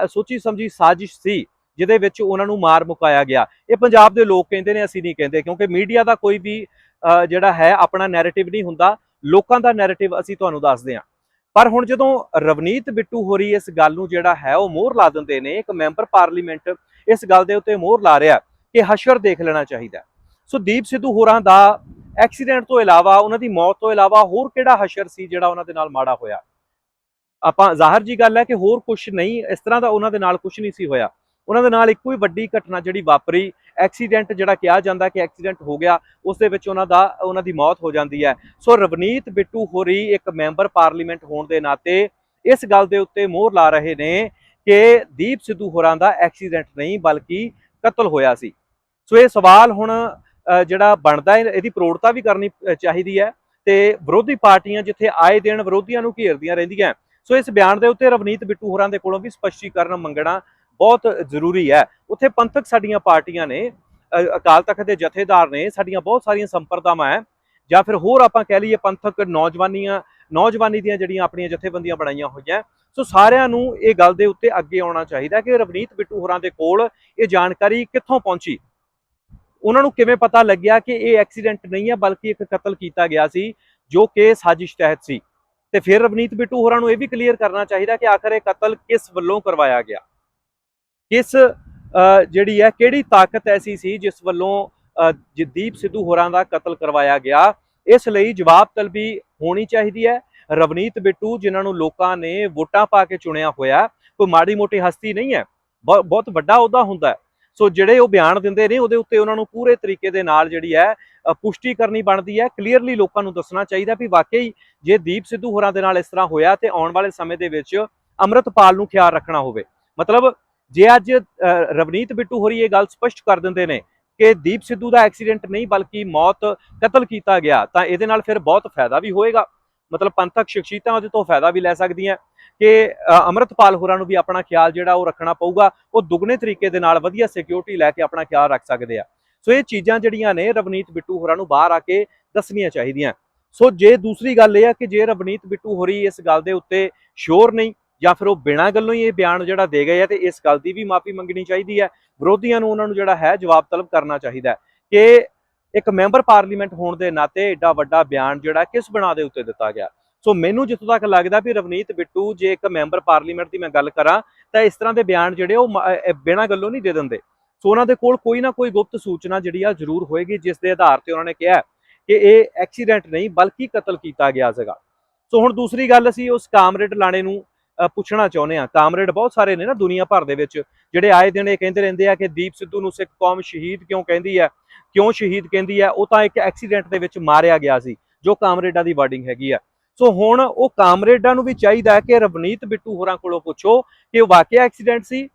ਸੋਚੀ ਸਮਝੀ ਸਾਜ਼ਿਸ਼ ਸੀ ਜਿਹਦੇ ਵਿੱਚ ਉਹਨਾਂ ਨੂੰ ਮਾਰ ਮੁਕਾਇਆ ਗਿਆ। ਇਹ ਪੰਜਾਬ ਦੇ ਲੋਕ ਕਹਿੰਦੇ ਨੇ, ਅਸੀਂ ਨਹੀਂ ਕਹਿੰਦੇ, ਕਿਉਂਕਿ ਮੀਡੀਆ ਦਾ ਕੋਈ ਵੀ ਜਿਹੜਾ ਹੈ ਆਪਣਾ ਨੈਰੇਟਿਵ ਨਹੀਂ ਹੁੰਦਾ, ਲੋਕਾਂ ਦਾ ਨੈਰੇਟਿਵ ਅਸੀਂ ਤੁਹਾਨੂੰ ਦੱਸਦੇ ਹਾਂ। ਪਰ ਹੁਣ ਜਦੋਂ ਰਵਨੀਤ ਬਿੱਟੂ ਹੋਰੀ ਇਸ ਗੱਲ ਨੂੰ ਜਿਹੜਾ ਹੈ ਉਹ ਮੋਹਰ ਲਾ ਦਿੰਦੇ ਨੇ, ਇੱਕ ਮੈਂਬਰ ਪਾਰਲੀਮੈਂਟ ਇਸ ਗੱਲ ਦੇ ਉੱਤੇ ਮੋਹਰ ਲਾ ਰਿਹਾ ਕਿ ਹਸ਼ਰ ਦੇਖ ਲੈਣਾ ਚਾਹੀਦਾ। ਸੋ ਦੀਪ ਸਿੱਧੂ ਹੋਰਾਂ ਦਾ ਐਕਸੀਡੈਂਟ ਤੋਂ ਇਲਾਵਾ, ਉਹਨਾਂ ਦੀ ਮੌਤ ਤੋਂ ਇਲਾਵਾ ਹੋਰ ਕਿਹੜਾ ਹਸ਼ਰ ਸੀ ਜਿਹੜਾ ਉਹਨਾਂ ਦੇ ਨਾਲ ਮਾੜਾ ਹੋਇਆ? ਆਪਾਂ ਜ਼ਾਹਰ ਜੀ ਗੱਲ ਹੈ ਕਿ ਹੋਰ ਕੁਝ ਨਹੀਂ, ਇਸ ਤਰ੍ਹਾਂ ਦਾ ਉਹਨਾਂ ਦੇ ਨਾਲ ਕੁਝ ਨਹੀਂ ਸੀ ਹੋਇਆ। ਉਹਨਾਂ ਦੇ ਨਾਲ ਇੱਕੋ ਹੀ ਵੱਡੀ ਘਟਨਾ ਜਿਹੜੀ ਵਾਪਰੀ, ਐਕਸੀਡੈਂਟ ਜਿਹੜਾ ਕਿਹਾ ਜਾਂਦਾ ਕਿ ਐਕਸੀਡੈਂਟ ਹੋ ਗਿਆ, ਉਸ ਦੇ ਵਿੱਚ ਉਹਨਾਂ ਦੀ ਮੌਤ ਹੋ ਜਾਂਦੀ ਹੈ। ਸੋ ਰਵਨੀਤ ਬਿੱਟੂ ਹੋਰੀ ਇੱਕ ਮੈਂਬਰ ਪਾਰਲੀਮੈਂਟ ਹੋਣ ਦੇ ਨਾਤੇ ਇਸ ਗੱਲ ਦੇ ਉੱਤੇ ਮੋਹਰ ਲਾ ਰਹੇ ਨੇ ਕਿ ਦੀਪ ਸਿੱਧੂ ਹੋਰਾਂ ਦਾ ਐਕਸੀਡੈਂਟ ਨਹੀਂ ਬਲਕਿ ਕਤਲ ਹੋਇਆ ਸੀ। ਸੋ ਇਹ ਸਵਾਲ ਹੁਣ ਜਿਹੜਾ ਬਣਦਾ ਹੈ, ਇਹਦੀ ਪ੍ਰੋੜਤਾ ਵੀ ਕਰਨੀ ਚਾਹੀਦੀ ਹੈ। ਤੇ ਵਿਰੋਧੀ ਪਾਰਟੀਆਂ ਜਿੱਥੇ ਆਏ ਦਿਨ ਵਿਰੋਧੀਆਂ ਨੂੰ ਘੇਰਦੀਆਂ ਰਹਿੰਦੀਆਂ, ਸੋ ਇਸ ਬਿਆਨ ਦੇ ਉੱਤੇ ਰਵਨੀਤ ਬਿੱਟੂ ਹੋਰਾਂ ਦੇ ਕੋਲੋਂ ਵੀ ਸਪਸ਼ਟੀਕਰਨ ਮੰਗਣਾ ਬਹੁਤ ਜ਼ਰੂਰੀ ਹੈ। ਉੱਥੇ ਪੰਥਕ ਸਾਡੀਆਂ ਪਾਰਟੀਆਂ ਨੇ, ਅਕਾਲ ਤਖਤ ਦੇ ਜਥੇਦਾਰ ਨੇ, ਸਾਡੀਆਂ ਬਹੁਤ ਸਾਰੀਆਂ ਸੰਪਰਦਾਵਾਂ ਹੈ, ਜਾਂ ਫਿਰ ਹੋਰ ਆਪਾਂ ਕਹਿ ਲਈਏ ਪੰਥਕ ਨੌਜਵਾਨੀ ਦੀਆਂ ਜਿਹੜੀਆਂ ਆਪਣੀਆਂ ਜਥੇਬੰਦੀਆਂ ਬਣਾਈਆਂ ਹੋਈਆਂ। ਸੋ ਸਾਰਿਆਂ ਨੂੰ ਇਹ ਗੱਲ ਦੇ ਉੱਤੇ ਅੱਗੇ ਆਉਣਾ ਚਾਹੀਦਾ ਕਿ ਰਵਨੀਤ ਬਿੱਟੂ ਹੋਰਾਂ ਦੇ ਕੋਲ ਇਹ ਜਾਣਕਾਰੀ ਕਿੱਥੋਂ ਪਹੁੰਚੀ, ਉਹਨਾਂ ਨੂੰ ਕਿਵੇਂ ਪਤਾ ਲੱਗਿਆ ਕਿ ਇਹ ਐਕਸੀਡੈਂਟ ਨਹੀਂ ਹੈ ਬਲਕਿ ਇੱਕ ਕਤਲ ਕੀਤਾ ਗਿਆ ਸੀ ਜੋ ਕਿ ਸਾਜ਼ਿਸ਼ ਤਹਿਤ ਸੀ। ਤੇ ਫਿਰ ਰਵਨੀਤ ਬਿੱਟੂ ਹੋਰਾਂ ਨੂੰ ਇਹ ਵੀ ਕਲੀਅਰ ਕਰਨਾ ਚਾਹੀਦਾ ਕਿ ਆਖਰ ਇਹ ਕਤਲ ਕਿਸ ਵੱਲੋਂ ਕਰਵਾਇਆ ਗਿਆ, ਕਿਸ ਜਿਹੜੀ ਹੈ ਕਿਹੜੀ ਤਾਕਤ ਐਸੀ ਸੀ ਜਿਸ ਵੱਲੋਂ ਜਗਦੀਪ ਸਿੱਧੂ ਹੋਰਾਂ ਦਾ ਕਤਲ ਕਰਵਾਇਆ ਗਿਆ। ਇਸ ਲਈ ਜਵਾਬ ਤਲਬੀ ਹੋਣੀ ਚਾਹੀਦੀ ਹੈ। ਰਵਨੀਤ ਬਿੱਟੂ ਜਿਨ੍ਹਾਂ ਨੂੰ ਲੋਕਾਂ ਨੇ ਵੋਟਾਂ ਪਾ ਕੇ ਚੁਣਿਆ ਹੋਇਆ, ਕੋਈ ਮਾੜੀ ਮੋਟੀ ਹਸਤੀ ਨਹੀਂ ਹੈ, ਬਹੁਤ ਵੱਡਾ ਅਹੁਦਾ ਹੁੰਦਾ ਹੈ। ਸੋ ਜਿਹੜੇ ਉਹ ਬਿਆਨ ਦਿੰਦੇ ਨੇ ਉਹਦੇ ਉੱਤੇ ਉਹਨਾਂ ਨੂੰ ਪੂਰੇ ਤਰੀਕੇ ਦੇ ਨਾਲ ਜਿਹੜੀ ਹੈ ਪੁਸ਼ਟੀ ਕਰਨੀ ਬਣਦੀ ਹੈ। ਕਲੀਅਰਲੀ ਲੋਕਾਂ ਨੂੰ ਦੱਸਣਾ ਚਾਹੀਦਾ ਵੀ ਵਾਕਈ ਜੇ ਦੀਪ ਸਿੱਧੂ ਹੋਰਾਂ ਦੇ ਨਾਲ ਇਸ ਤਰ੍ਹਾਂ ਹੋਇਆ ਤੇ ਆਉਣ ਵਾਲੇ ਸਮੇਂ ਦੇ ਵਿੱਚ ਅੰਮ੍ਰਿਤਪਾਲ ਨੂੰ ਖਿਆਲ ਰੱਖਣਾ ਹੋਵੇ। ਮਤਲਬ ਜੇ ਅੱਜ ਰਵਨੀਤ ਬਿੱਟੂ ਹੋਰੀ ਇਹ ਗੱਲ ਸਪਸ਼ਟ ਕਰ ਦਿੰਦੇ ਨੇ ਕਿ ਦੀਪ ਸਿੱਧੂ ਦਾ ਐਕਸੀਡੈਂਟ ਨਹੀਂ ਬਲਕਿ ਮੌਤ ਕਤਲ ਕੀਤਾ ਗਿਆ, ਤਾਂ ਇਹਦੇ ਨਾਲ ਫਿਰ ਬਹੁਤ ਫਾਇਦਾ ਵੀ ਹੋਏਗਾ। ਮਤਲਬ ਪੰਥਕ ਸ਼ਖਸੀਅਤਾਂ ਉਹਦੇ ਤੋਂ ਫਾਇਦਾ ਵੀ ਲੈ ਸਕਦੀਆਂ ਕਿ ਅੰਮ੍ਰਿਤਪਾਲ ਹੋਰਾਂ ਨੂੰ ਵੀ ਆਪਣਾ ਖਿਆਲ ਜਿਹੜਾ ਉਹ ਰੱਖਣਾ ਪਊਗਾ, ਉਹ ਦੁੱਗਣੇ ਤਰੀਕੇ ਦੇ ਨਾਲ ਵਧੀਆ ਸਿਕਿਉਰਿਟੀ ਲੈ ਕੇ ਆਪਣਾ ਖਿਆਲ ਰੱਖ ਸਕਦੇ ਆ। ਸੋ ਇਹ ਚੀਜ਼ਾਂ ਜਿਹੜੀਆਂ ਨੇ ਰਵਨੀਤ ਬਿੱਟੂ ਹੋਰਾਂ ਨੂੰ ਬਾਹਰ ਆ ਕੇ ਦੱਸਣੀਆਂ ਚਾਹੀਦੀਆਂ। ਸੋ ਜੇ ਦੂਸਰੀ ਗੱਲ ਇਹ ਆ ਕਿ ਜੇ ਰਵਨੀਤ ਬਿੱਟੂ ਹੋਰੀ ਇਸ ਗੱਲ ਦੇ ਉੱਤੇ ਸ਼ੋਰ ਨਹੀਂ ਜਾਂ ਫਿਰ ਉਹ ਬਿਨਾਂ ਗੱਲੋਂ ਹੀ ਇਹ ਬਿਆਨ ਜਿਹੜਾ ਦੇ ਗਏ ਆ, ਤੇ ਇਸ ਗੱਲ ਦੀ ਵੀ ਮਾਫੀ ਮੰਗਣੀ ਚਾਹੀਦੀ ਹੈ। ਵਿਰੋਧੀਆਂ ਨੂੰ ਉਹਨਾਂ ਨੂੰ ਜਿਹੜਾ ਹੈ ਜਵਾਬ ਤਲਬ ਕਰਨਾ ਚਾਹੀਦਾ ਕਿ ਇੱਕ ਮੈਂਬਰ ਪਾਰਲੀਮੈਂਟ ਹੋਣ ਦੇ ਨਾਤੇ ਏਡਾ ਵੱਡਾ ਬਿਆਨ ਜਿਹੜਾ ਕਿਸ ਬਣਾ ਦੇ ਉੱਤੇ ਦਿੱਤਾ ਗਿਆ। ਸੋ ਮੈਨੂੰ ਜਿੱਥੋਂ ਤੱਕ ਲੱਗਦਾ ਵੀ ਰਵਨੀਤ ਬਿੱਟੂ ਜੇ ਇੱਕ ਮੈਂਬਰ ਪਾਰਲੀਮੈਂਟ ਦੀ ਮੈਂ ਗੱਲ ਕਰਾਂ ਤਾਂ ਇਸ ਤਰ੍ਹਾਂ ਦੇ ਬਿਆਨ ਜਿਹੜੇ ਉਹ ਬਿਨਾਂ ਗੱਲੋਂ ਨਹੀਂ ਦੇ ਦਿੰਦੇ। ਸੋ ਉਹਨਾਂ ਦੇ ਕੋਲ ਕੋਈ ਨਾ ਕੋਈ ਗੁਪਤ ਸੂਚਨਾ ਜਿਹੜੀ ਆ ਜ਼ਰੂਰ ਹੋਏਗੀ ਜਿਸ ਦੇ ਆਧਾਰ ਤੇ ਉਹਨਾਂ ਨੇ ਕਿਹਾ ਕਿ ਇਹ ਐਕਸੀਡੈਂਟ ਨਹੀਂ ਬਲਕਿ ਕਤਲ ਕੀਤਾ ਗਿਆ ਸੀਗਾ। ਸੋ ਹੁਣ ਦੂਸਰੀ ਗੱਲ ਅਸੀਂ ਉਸ ਕਾਮਰੇਡ ਲਾਣੇ ਨੂੰ ਪੁੱਛਣਾ ਚਾਹੁੰਦੇ ਹਾਂ। ਕਾਮਰੇਡ ਬਹੁਤ ਸਾਰੇ ਨੇ ਨਾ ਦੁਨੀਆ ਭਰ ਦੇ ਵਿੱਚ ਜਿਹੜੇ ਆਏ ਦਿਨ ਇਹ ਕਹਿੰਦੇ ਰਹਿੰਦੇ ਆ ਕਿ ਦੀਪ ਸਿੱਧੂ ਨੂੰ ਸਿੱਖ ਕੌਮ ਸ਼ਹੀਦ ਕਿਉਂ ਕਹਿੰਦੀ ਹੈ, ਕਿਉਂ ਸ਼ਹੀਦ ਕਹਿੰਦੀ ਹੈ, ਉਹ ਤਾਂ ਇੱਕ ਐਕਸੀਡੈਂਟ ਦੇ ਵਿੱਚ ਮਾਰਿਆ ਗਿਆ ਸੀ, ਜੋ ਕਾਮਰੇਡਾਂ ਦੀ ਵਰਡਿੰਗ ਹੈਗੀ ਆ। ਸੋ ਹੁਣ ਉਹ ਕਾਮਰੇਡਾਂ ਨੂੰ ਵੀ ਚਾਹੀਦਾ ਹੈ ਕਿ ਰਵਨੀਤ ਬਿੱਟੂ ਹੋਰਾਂ ਕੋਲੋਂ ਪੁੱਛੋ ਕਿ ਉਹ ਵਾਕਿਆ ਐਕਸੀਡੈਂਟ ਸੀ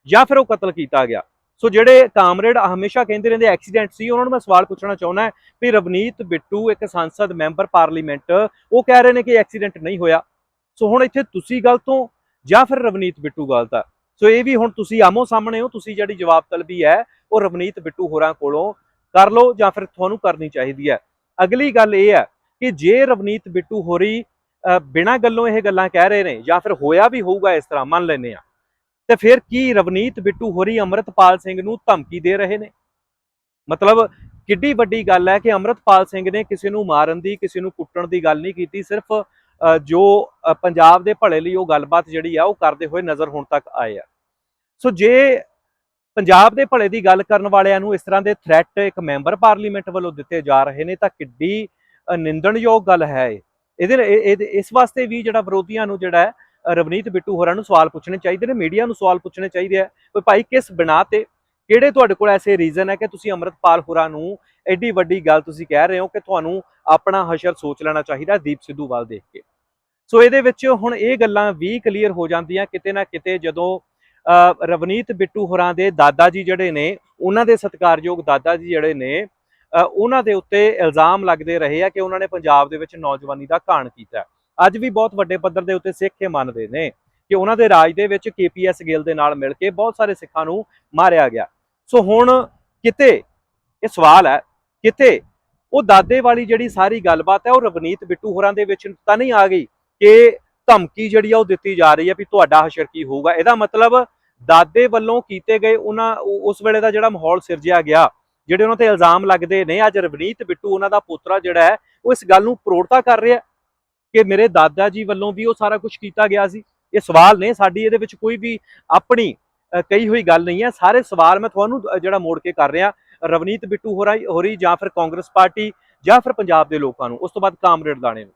ਜਾਂ ਫਿਰ ਉਹ ਕਤਲ ਕੀਤਾ ਗਿਆ। ਸੋ ਜਿਹੜੇ ਕਾਮਰੇਡ ਹਮੇਸ਼ਾ ਕਹਿੰਦੇ ਰਹਿੰਦੇ ਐਕਸੀਡੈਂਟ ਸੀ, ਉਹਨਾਂ ਨੂੰ ਮੈਂ ਸਵਾਲ ਪੁੱਛਣਾ ਚਾਹੁੰਦਾ ਵੀ ਰਵਨੀਤ ਬਿੱਟੂ ਇੱਕ ਸੰਸਦ ਮੈਂਬਰ ਪਾਰਲੀਮੈਂਟ, ਉਹ ਕਹਿ ਰਹੇ ਨੇ ਕਿ ਐਕਸੀਡੈਂਟ ਨਹੀਂ ਹੋਇਆ। ਸੋ ਹੁਣ ਇੱਥੇ ਤੁਸੀਂ ਗਲਤ ਹੋ ਜਾਂ ਫਿਰ ਰਵਨੀਤ ਬਿੱਟੂ ਗਲਤ ਆ। ਸੋ ਇਹ ਵੀ ਹੁਣ ਤੁਸੀਂ ਆਮੋ ਸਾਹਮਣੇ ਹੋ, ਤੁਸੀਂ ਜਿਹੜੀ ਜਵਾਬ ਤਲਬੀ ਹੈ ਉਹ ਰਵਨੀਤ ਬਿੱਟੂ ਹੋਰਾਂ ਕੋਲੋਂ ਕਰ ਲਓ ਜਾਂ ਫਿਰ ਤੁਹਾਨੂੰ ਕਰਨੀ ਚਾਹੀਦੀ ਹੈ। ਅਗਲੀ ਗੱਲ ਇਹ ਹੈ ਕਿ ਜੇ ਰਵਨੀਤ ਬਿੱਟੂ ਹੋਰੀ ਬਿਨਾਂ ਗੱਲੋਂ ਇਹ ਗੱਲਾਂ ਕਹਿ ਰਹੇ ਨੇ ਜਾਂ ਫਿਰ ਹੋਇਆ ਵੀ ਹੋਊਗਾ ਇਸ ਤਰ੍ਹਾਂ ਮੰਨ ਲੈਂਦੇ ਆ, ਤੇ ਫਿਰ ਕੀ ਰਵਨੀਤ ਬਿੱਟੂ ਹੋਰੀ ਅੰਮ੍ਰਿਤਪਾਲ ਸਿੰਘ ਨੂੰ ਧਮਕੀ ਦੇ ਰਹੇ ਨੇ? ਮਤਲਬ ਕਿੱਡੀ ਵੱਡੀ ਗੱਲ ਹੈ ਕਿ ਅੰਮ੍ਰਿਤਪਾਲ ਸਿੰਘ ਨੇ ਕਿਸੇ ਨੂੰ ਮਾਰਨ ਦੀ, ਕਿਸੇ ਨੂੰ ਕੁੱਟਣ ਦੀ ਗੱਲ ਨਹੀਂ ਕੀਤੀ, ਸਿਰਫ ਜੋ ਪੰਜਾਬ ਦੇ ਭਲੇ ਲਈ ਉਹ ਗੱਲਬਾਤ ਜਿਹੜੀ ਆ ਉਹ ਕਰਦੇ ਹੋਏ ਨਜ਼ਰ ਹੁਣ ਤੱਕ ਆਏ ਆ। ਸੋ ਜੇ ਪੰਜਾਬ ਦੇ ਭਲੇ ਦੀ ਗੱਲ ਕਰਨ ਵਾਲਿਆਂ ਨੂੰ ਇਸ ਤਰ੍ਹਾਂ ਦੇ ਥ੍ਰੈਟ ਇੱਕ ਮੈਂਬਰ ਪਾਰਲੀਮੈਂਟ ਵੱਲੋਂ ਦਿੱਤੇ ਜਾ ਰਹੇ ਨੇ ਤਾਂ ਕਿੱਡੀ ਨਿੰਦਣਯੋਗ ਗੱਲ ਹੈ ਇਹ। ਇਸ ਵਾਸਤੇ ਵੀ ਜਿਹੜਾ ਵਿਰੋਧੀਆਂ ਨੂੰ ਜਿਹੜਾ ਹੈ ਰਵਨੀਤ ਬਿੱਟੂ ਹੋਰਾਂ ਨੂੰ ਸਵਾਲ ਪੁੱਛਣੇ ਚਾਹੀਦੇ ਨੇ, ਮੀਡੀਆ ਨੂੰ ਸਵਾਲ ਪੁੱਛਣੇ ਚਾਹੀਦੇ ਆ ਵੀ ਭਾਈ ਕਿਸ ਬਿਨਾਂ ਤੇ ਕਿਹੜੇ ਤੁਹਾਡੇ ਕੋਲ ਐਸੇ ਰੀਜ਼ਨ ਹੈ ਕਿ ਤੁਸੀਂ ਅੰਮ੍ਰਿਤਪਾਲ ਹੋਰਾਂ ਨੂੰ ਐਡੀ ਵੱਡੀ ਗੱਲ ਤੁਸੀਂ ਕਹਿ ਰਹੇ ਹੋ ਕਿ ਤੁਹਾਨੂੰ ਆਪਣਾ ਹਸ਼ਰ ਸੋਚ ਲੈਣਾ ਚਾਹੀਦਾ ਦੀਪ ਸਿੱਧੂ ਵੱਲ ਦੇਖ ਕੇ। ਸੋ ਇਹਦੇ ਵਿੱਚ ਹੁਣ ਇਹ ਗੱਲਾਂ ਵੀ ਕਲੀਅਰ ਹੋ ਜਾਂਦੀਆਂ ਕਿਤੇ ਨਾ ਕਿਤੇ ਜਦੋਂ ਰਵਨੀਤ ਬਿੱਟੂ ਹੋਰਾਂ ਦੇ ਦਾਦਾ ਜੀ ਜਿਹੜੇ ਨੇ, ਉਹਨਾਂ ਦੇ ਸਤਿਕਾਰਯੋਗ ਦਾਦਾ ਜੀ ਜਿਹੜੇ ਨੇ, ਉਹਨਾਂ ਦੇ ਉੱਤੇ ਇਲਜ਼ਾਮ ਲੱਗਦੇ ਰਹੇ ਆ ਕਿ ਉਹਨਾਂ ਨੇ ਪੰਜਾਬ ਦੇ ਵਿੱਚ ਨੌਜਵਾਨੀ ਦਾ ਘਾਣ ਕੀਤਾ। ਅੱਜ ਵੀ ਬਹੁਤ ਵੱਡੇ ਪੱਧਰ ਦੇ ਉੱਤੇ ਸਿੱਖ ਇਹ ਮੰਨਦੇ ਨੇ ਕਿ ਉਹਨਾਂ ਦੇ ਰਾਜ ਦੇ ਵਿੱਚ KPS ਗਿੱਲ ਦੇ ਨਾਲ ਮਿਲ ਕੇ ਬਹੁਤ ਸਾਰੇ ਸਿੱਖਾਂ ਨੂੰ ਮਾਰਿਆ ਗਿਆ। ਸੋ ਹੁਣ ਕਿਤੇ ਇਹ ਸਵਾਲ ਹੈ, ਕਿਤੇ ਉਹ ਦਾਦੇ ਵਾਲੀ ਜਿਹੜੀ ਸਾਰੀ ਗੱਲਬਾਤ ਹੈ ਉਹ ਰਵਨੀਤ ਬਿੱਟੂ ਹੋਰਾਂ ਦੇ ਵਿੱਚ ਤਾਂ ਨਹੀਂ ਆ ਗਈ ਕਿ ਧਮਕੀ ਜਿਹੜੀ ਆ ਉਹ ਦਿੱਤੀ ਜਾ ਰਹੀ ਹੈ ਵੀ ਤੁਹਾਡਾ ਹਸ਼ਰ ਕੀ ਹੋਊਗਾ। ਇਹਦਾ ਮਤਲਬ ਦਾਦੇ ਵੱਲੋਂ ਕੀਤੇ ਗਏ ਉਹਨਾਂ ਉਸ ਵੇਲੇ ਦਾ ਜਿਹੜਾ ਮਾਹੌਲ ਸਿਰਜਿਆ ਗਿਆ, ਜਿਹੜੇ ਉਹਨਾਂ ਤੇ ਇਲਜ਼ਾਮ ਲੱਗਦੇ ਨੇ, ਅੱਜ ਰਵਨੀਤ ਬਿੱਟੂ ਉਹਨਾਂ ਦਾ ਪੋਤਰਾ ਜਿਹੜਾ ਹੈ ਉਹ ਇਸ ਗੱਲ ਨੂੰ ਪ੍ਰੋੜਤਾ ਕਰ ਰਿਹਾ ਕਿ ਮੇਰੇ ਦਾਦਾ ਜੀ ਵੱਲੋਂ ਵੀ ਉਹ ਸਾਰਾ ਕੁਝ ਕੀਤਾ ਗਿਆ ਸੀ। ਇਹ ਸਵਾਲ ਨੇ, ਸਾਡੀ ਇਹਦੇ ਵਿੱਚ ਕੋਈ ਵੀ ਆਪਣੀ ਕਹੀ ਹੋਈ ਗੱਲ ਨਹੀਂ ਹੈ। ਸਾਰੇ ਸਵਾਲ ਮੈਂ ਤੁਹਾਨੂੰ ਜਿਹੜਾ ਮੋੜ ਕੇ ਕਰ ਰਿਹਾ ਰਵਨੀਤ ਬਿੱਟੂ ਹੋਰੀ ਜਾਂ ਫਿਰ ਕਾਂਗਰਸ ਪਾਰਟੀ ਜਾਂ ਫਿਰ ਪੰਜਾਬ ਦੇ ਲੋਕਾਂ ਨੂੰ, ਉਸ ਤੋਂ ਬਾਅਦ ਕਾਮਰੇਡ ਦਾਣੇ ਨੂੰ,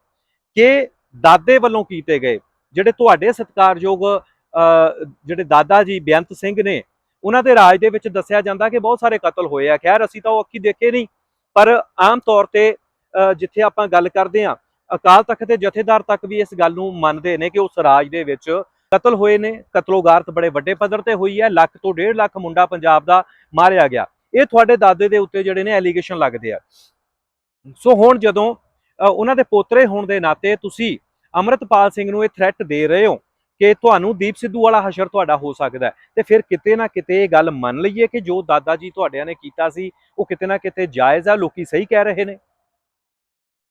ਕਿ ਦਾਦੇ ਵੱਲੋਂ ਕੀਤੇ ਗਏ ਜਿਹੜੇ ਤੁਹਾਡੇ ਸਤਿਕਾਰਯੋਗ ਜਿਹੜੇ ਦਾਦਾ ਜੀ ਬੇਅੰਤ ਸਿੰਘ ਨੇ, ਉਹਨਾਂ ਦੇ ਰਾਜ ਦੇ ਵਿੱਚ ਦੱਸਿਆ ਜਾਂਦਾ ਕਿ ਬਹੁਤ ਸਾਰੇ ਕਤਲ ਹੋਏ ਆ। ਖੈਰ ਅਸੀਂ ਤਾਂ ਉਹ ਅੱਖੀ ਦੇਖੇ ਨਹੀਂ, ਪਰ ਆਮ ਤੌਰ ਤੇ ਜਿੱਥੇ ਆਪਾਂ ਗੱਲ ਕਰਦੇ ਹਾਂ ਅਕਾਲ ਤਖਤ ਦੇ ਜਥੇਦਾਰ ਤੱਕ ਵੀ ਇਸ ਗੱਲ ਨੂੰ ਮੰਨਦੇ ਨੇ ਕਿ ਉਸ ਰਾਜ ਦੇ ਵਿੱਚ ਕਤਲ ਹੋਏ ਨੇ, ਕਤਲੋਗਾਰਤ ਬੜੇ ਵੱਡੇ ਪੱਧਰ ਤੇ ਹੋਈ ਹੈ, 1 ਤੋਂ 1.5 ਲੱਖ ਮੁੰਡਾ ਪੰਜਾਬ ਦਾ ਮਾਰਿਆ ਗਿਆ। ਇਹ ਤੁਹਾਡੇ ਦਾਦੇ ਦੇ ਉੱਤੇ ਜਿਹੜੇ ਨੇ ਐਲੀਗੇਸ਼ਨ ਲੱਗਦੇ ਆ। ਸੋ ਹੁਣ ਜਦੋਂ ਉਹਨਾਂ ਦੇ ਪੋਤਰੇ ਹੋਣ ਦੇ ਨਾਤੇ ਤੁਸੀਂ ਅੰਮ੍ਰਿਤਪਾਲ ਸਿੰਘ ਨੂੰ ਇਹ ਥ੍ਰੈਟ ਦੇ ਰਹੇ ਹੋ ਕਿ ਤੁਹਾਨੂੰ ਦੀਪ ਸਿੱਧੂ ਵਾਲਾ ਹਸ਼ਰ ਤੁਹਾਡਾ ਹੋ ਸਕਦਾ ਹੈ, ਤੇ ਫਿਰ ਕਿਤੇ ਨਾ ਕਿਤੇ ਇਹ ਗੱਲ ਮੰਨ ਲਈਏ ਕਿ ਜੋ ਦਾਦਾ ਜੀ ਤੁਹਾਡਿਆਂ ਨੇ ਕੀਤਾ ਸੀ ਉਹ ਕਿਤੇ ਨਾ ਕਿਤੇ ਜਾਇਜ਼ ਆ, ਲੋਕੀ ਸਹੀ ਕਹਿ ਰਹੇ ਨੇ।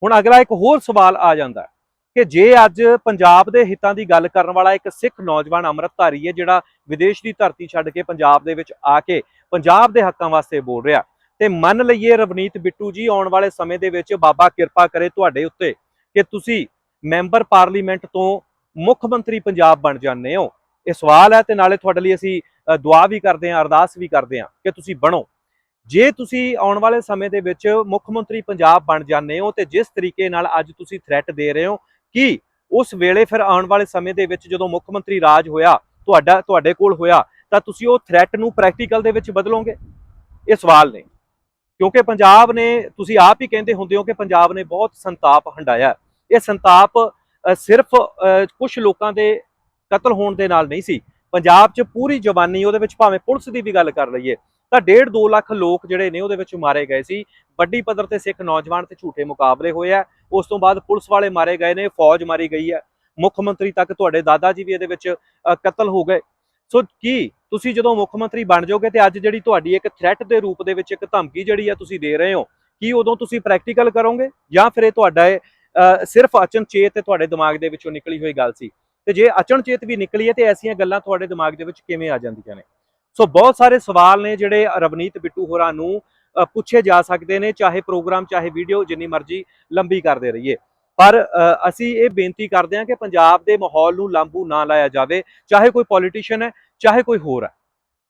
ਹੁਣ ਅਗਲਾ ਇੱਕ ਹੋਰ ਸਵਾਲ ਆ ਜਾਂਦਾ ਹੈ ਕਿ ਜੇ ਅੱਜ ਪੰਜਾਬ ਦੇ ਹਿੱਤਾਂ ਦੀ ਗੱਲ ਕਰਨ ਵਾਲਾ ਇੱਕ ਸਿੱਖ ਨੌਜਵਾਨ ਅੰਮ੍ਰਿਤਧਾਰੀ ਹੈ, ਜਿਹੜਾ ਵਿਦੇਸ਼ ਦੀ ਧਰਤੀ ਛੱਡ ਕੇ ਪੰਜਾਬ ਦੇ ਵਿੱਚ ਆ ਕੇ ਪੰਜਾਬ ਦੇ ਹੱਕਾਂ ਵਾਸਤੇ ਬੋਲ ਰਿਹਾ, ਤੇ ਮੰਨ ਲਈਏ ਰਵਨੀਤ ਬਿੱਟੂ ਜੀ ਆਉਣ ਵਾਲੇ ਸਮੇਂ ਦੇ ਵਿੱਚ ਬਾਬਾ ਕਿਰਪਾ ਕਰੇ ਤੁਹਾਡੇ ਉੱਤੇ ਕਿ ਤੁਸੀਂ ਮੈਂਬਰ ਪਾਰਲੀਮੈਂਟ ਤੋਂ ਮੁੱਖ ਮੰਤਰੀ ਪੰਜਾਬ ਬਣ ਜਾਂਦੇ ਹੋ, ਇਹ ਸਵਾਲ ਹੈ ਤੇ ਨਾਲੇ ਤੁਹਾਡੇ ਲਈ ਅਸੀਂ ਦੁਆ ਵੀ ਕਰਦੇ ਹਾਂ, ਅਰਦਾਸ ਵੀ ਕਰਦੇ ਹਾਂ ਕਿ ਤੁਸੀਂ ਬਣੋ। ਜੇ ਤੁਸੀਂ ਆਉਣ ਵਾਲੇ ਸਮੇਂ ਦੇ ਵਿੱਚ ਮੁੱਖ ਮੰਤਰੀ ਪੰਜਾਬ ਬਣ ਜਾਂਦੇ ਹੋ ਤੇ ਜਿਸ ਤਰੀਕੇ ਨਾਲ ਅੱਜ ਤੁਸੀਂ ਥ੍ਰੈਟ ਦੇ ਰਹੇ ਹੋ, ਕੀ ਉਸ ਵੇਲੇ ਫਿਰ ਆਉਣ ਵਾਲੇ ਸਮੇਂ ਦੇ ਵਿੱਚ ਜਦੋਂ ਮੁੱਖ ਮੰਤਰੀ ਰਾਜ ਹੋਇਆ ਤੁਹਾਡੇ ਕੋਲ ਹੋਇਆ ਤਾਂ ਤੁਸੀਂ ਉਹ ਥ੍ਰੈਟ ਨੂੰ ਪ੍ਰੈਕਟੀਕਲ ਦੇ ਵਿੱਚ ਬਦਲੋਗੇ? ਇਹ ਸਵਾਲ ਨੇ, ਕਿਉਂਕਿ ਪੰਜਾਬ ਨੇ, ਤੁਸੀਂ ਆਪ ਹੀ ਕਹਿੰਦੇ ਹੁੰਦੇ ਹੋ ਕਿ ਪੰਜਾਬ ਨੇ ਬਹੁਤ ਸੰਤਾਪ ਹੰਡਾਇਆ। ਇਹ ਸੰਤਾਪ ਸਿਰਫ ਕੁਝ ਲੋਕਾਂ ਦੇ ਕਤਲ ਹੋਣ ਦੇ ਨਾਲ ਨਹੀਂ ਸੀ, ਪੰਜਾਬ 'ਚ ਪੂਰੀ ਜਵਾਨੀ, ਉਹਦੇ ਵਿੱਚ ਭਾਵੇਂ ਪੁਲਿਸ ਦੀ ਵੀ ਗੱਲ ਕਰ ਲਈਏ ਤਾਂ 1.5-2 ਲੱਖ ਲੋਕ ਜਿਹੜੇ ਨੇ ਉਹਦੇ ਵਿੱਚ ਮਾਰੇ ਗਏ ਸੀ। ਵੱਡੀ ਪੱਧਰ ਤੇ ਸਿੱਖ ਨੌਜਵਾਨ ਤੇ ਝੂਠੇ ਮੁਕਾਬਲੇ ਹੋਏ ਆ, ਉਸ ਤੋਂ ਬਾਅਦ ਪੁਲਿਸ ਵਾਲੇ ਮਾਰੇ ਗਏ ਨੇ, ਫੌਜ ਮਾਰੀ ਗਈ ਹੈ, ਮੁੱਖ ਮੰਤਰੀ ਤੱਕ ਤੁਹਾਡੇ ਦਾਦਾ ਜੀ ਵੀ ਇਹਦੇ ਵਿੱਚ ਕਤਲ ਹੋ ਗਏ। ਸੋ ਕੀ ਤੁਸੀਂ ਜਦੋਂ ਮੁੱਖ ਮੰਤਰੀ ਬਣ ਜਾਓਗੇ ਤੇ ਅੱਜ ਜਿਹੜੀ ਤੁਹਾਡੀ ਇੱਕ ਥ੍ਰੈਟ ਦੇ ਰੂਪ ਦੇ ਵਿੱਚ ਇੱਕ ਧਮਕੀ ਜਿਹੜੀ ਆ ਤੁਸੀਂ ਦੇ ਰਹੇ ਹੋ, ਕੀ ਉਦੋਂ ਤੁਸੀਂ ਪ੍ਰੈਕਟੀਕਲ ਕਰੋਗੇ ਜਾਂ ਫਿਰ ਇਹ ਤੁਹਾਡਾ ਸਿਰਫ ਅਚਨਚੇਤ ਤੇ ਤੁਹਾਡੇ ਦਿਮਾਗ ਦੇ ਵਿੱਚੋਂ ਨਿਕਲੀ ਹੋਈ ਗੱਲ ਸੀ? ਤੇ ਜੇ ਅਚਨਚੇਤ ਵੀ ਨਿਕਲੀ ਹੈ ਤੇ ਐਸੀਆਂ ਗੱਲਾਂ ਤੁਹਾਡੇ ਦਿਮਾਗ ਦੇ ਵਿੱਚ ਕਿਵੇਂ ਆ ਜਾਂਦੀਆਂ ਨੇ? ਸੋ ਬਹੁਤ ਸਾਰੇ ਸਵਾਲ ਨੇ ਜਿਹੜੇ ਰਵਨੀਤ ਬਿੱਟੂ ਹੋਰਾਂ ਨੂੰ ਪੁੱਛੇ ਜਾ ਸਕਦੇ ਨੇ, ਚਾਹੇ ਪ੍ਰੋਗਰਾਮ ਚਾਹੇ ਵੀਡੀਓ ਜਿੰਨੀ ਮਰਜ਼ੀ ਲੰਬੀ ਕਰਦੇ ਰਹੀਏ। ਪਰ ਅਸੀਂ ਇਹ ਬੇਨਤੀ ਕਰਦੇ ਹਾਂ ਕਿ ਪੰਜਾਬ ਦੇ ਮਾਹੌਲ ਨੂੰ ਲਾਂਭੂ ਨਾ ਲਾਇਆ ਜਾਵੇ, ਚਾਹੇ ਕੋਈ ਪੋਲੀਟੀਸ਼ੀਅਨ ਹੈ ਚਾਹੇ ਕੋਈ ਹੋਰ ਹੈ।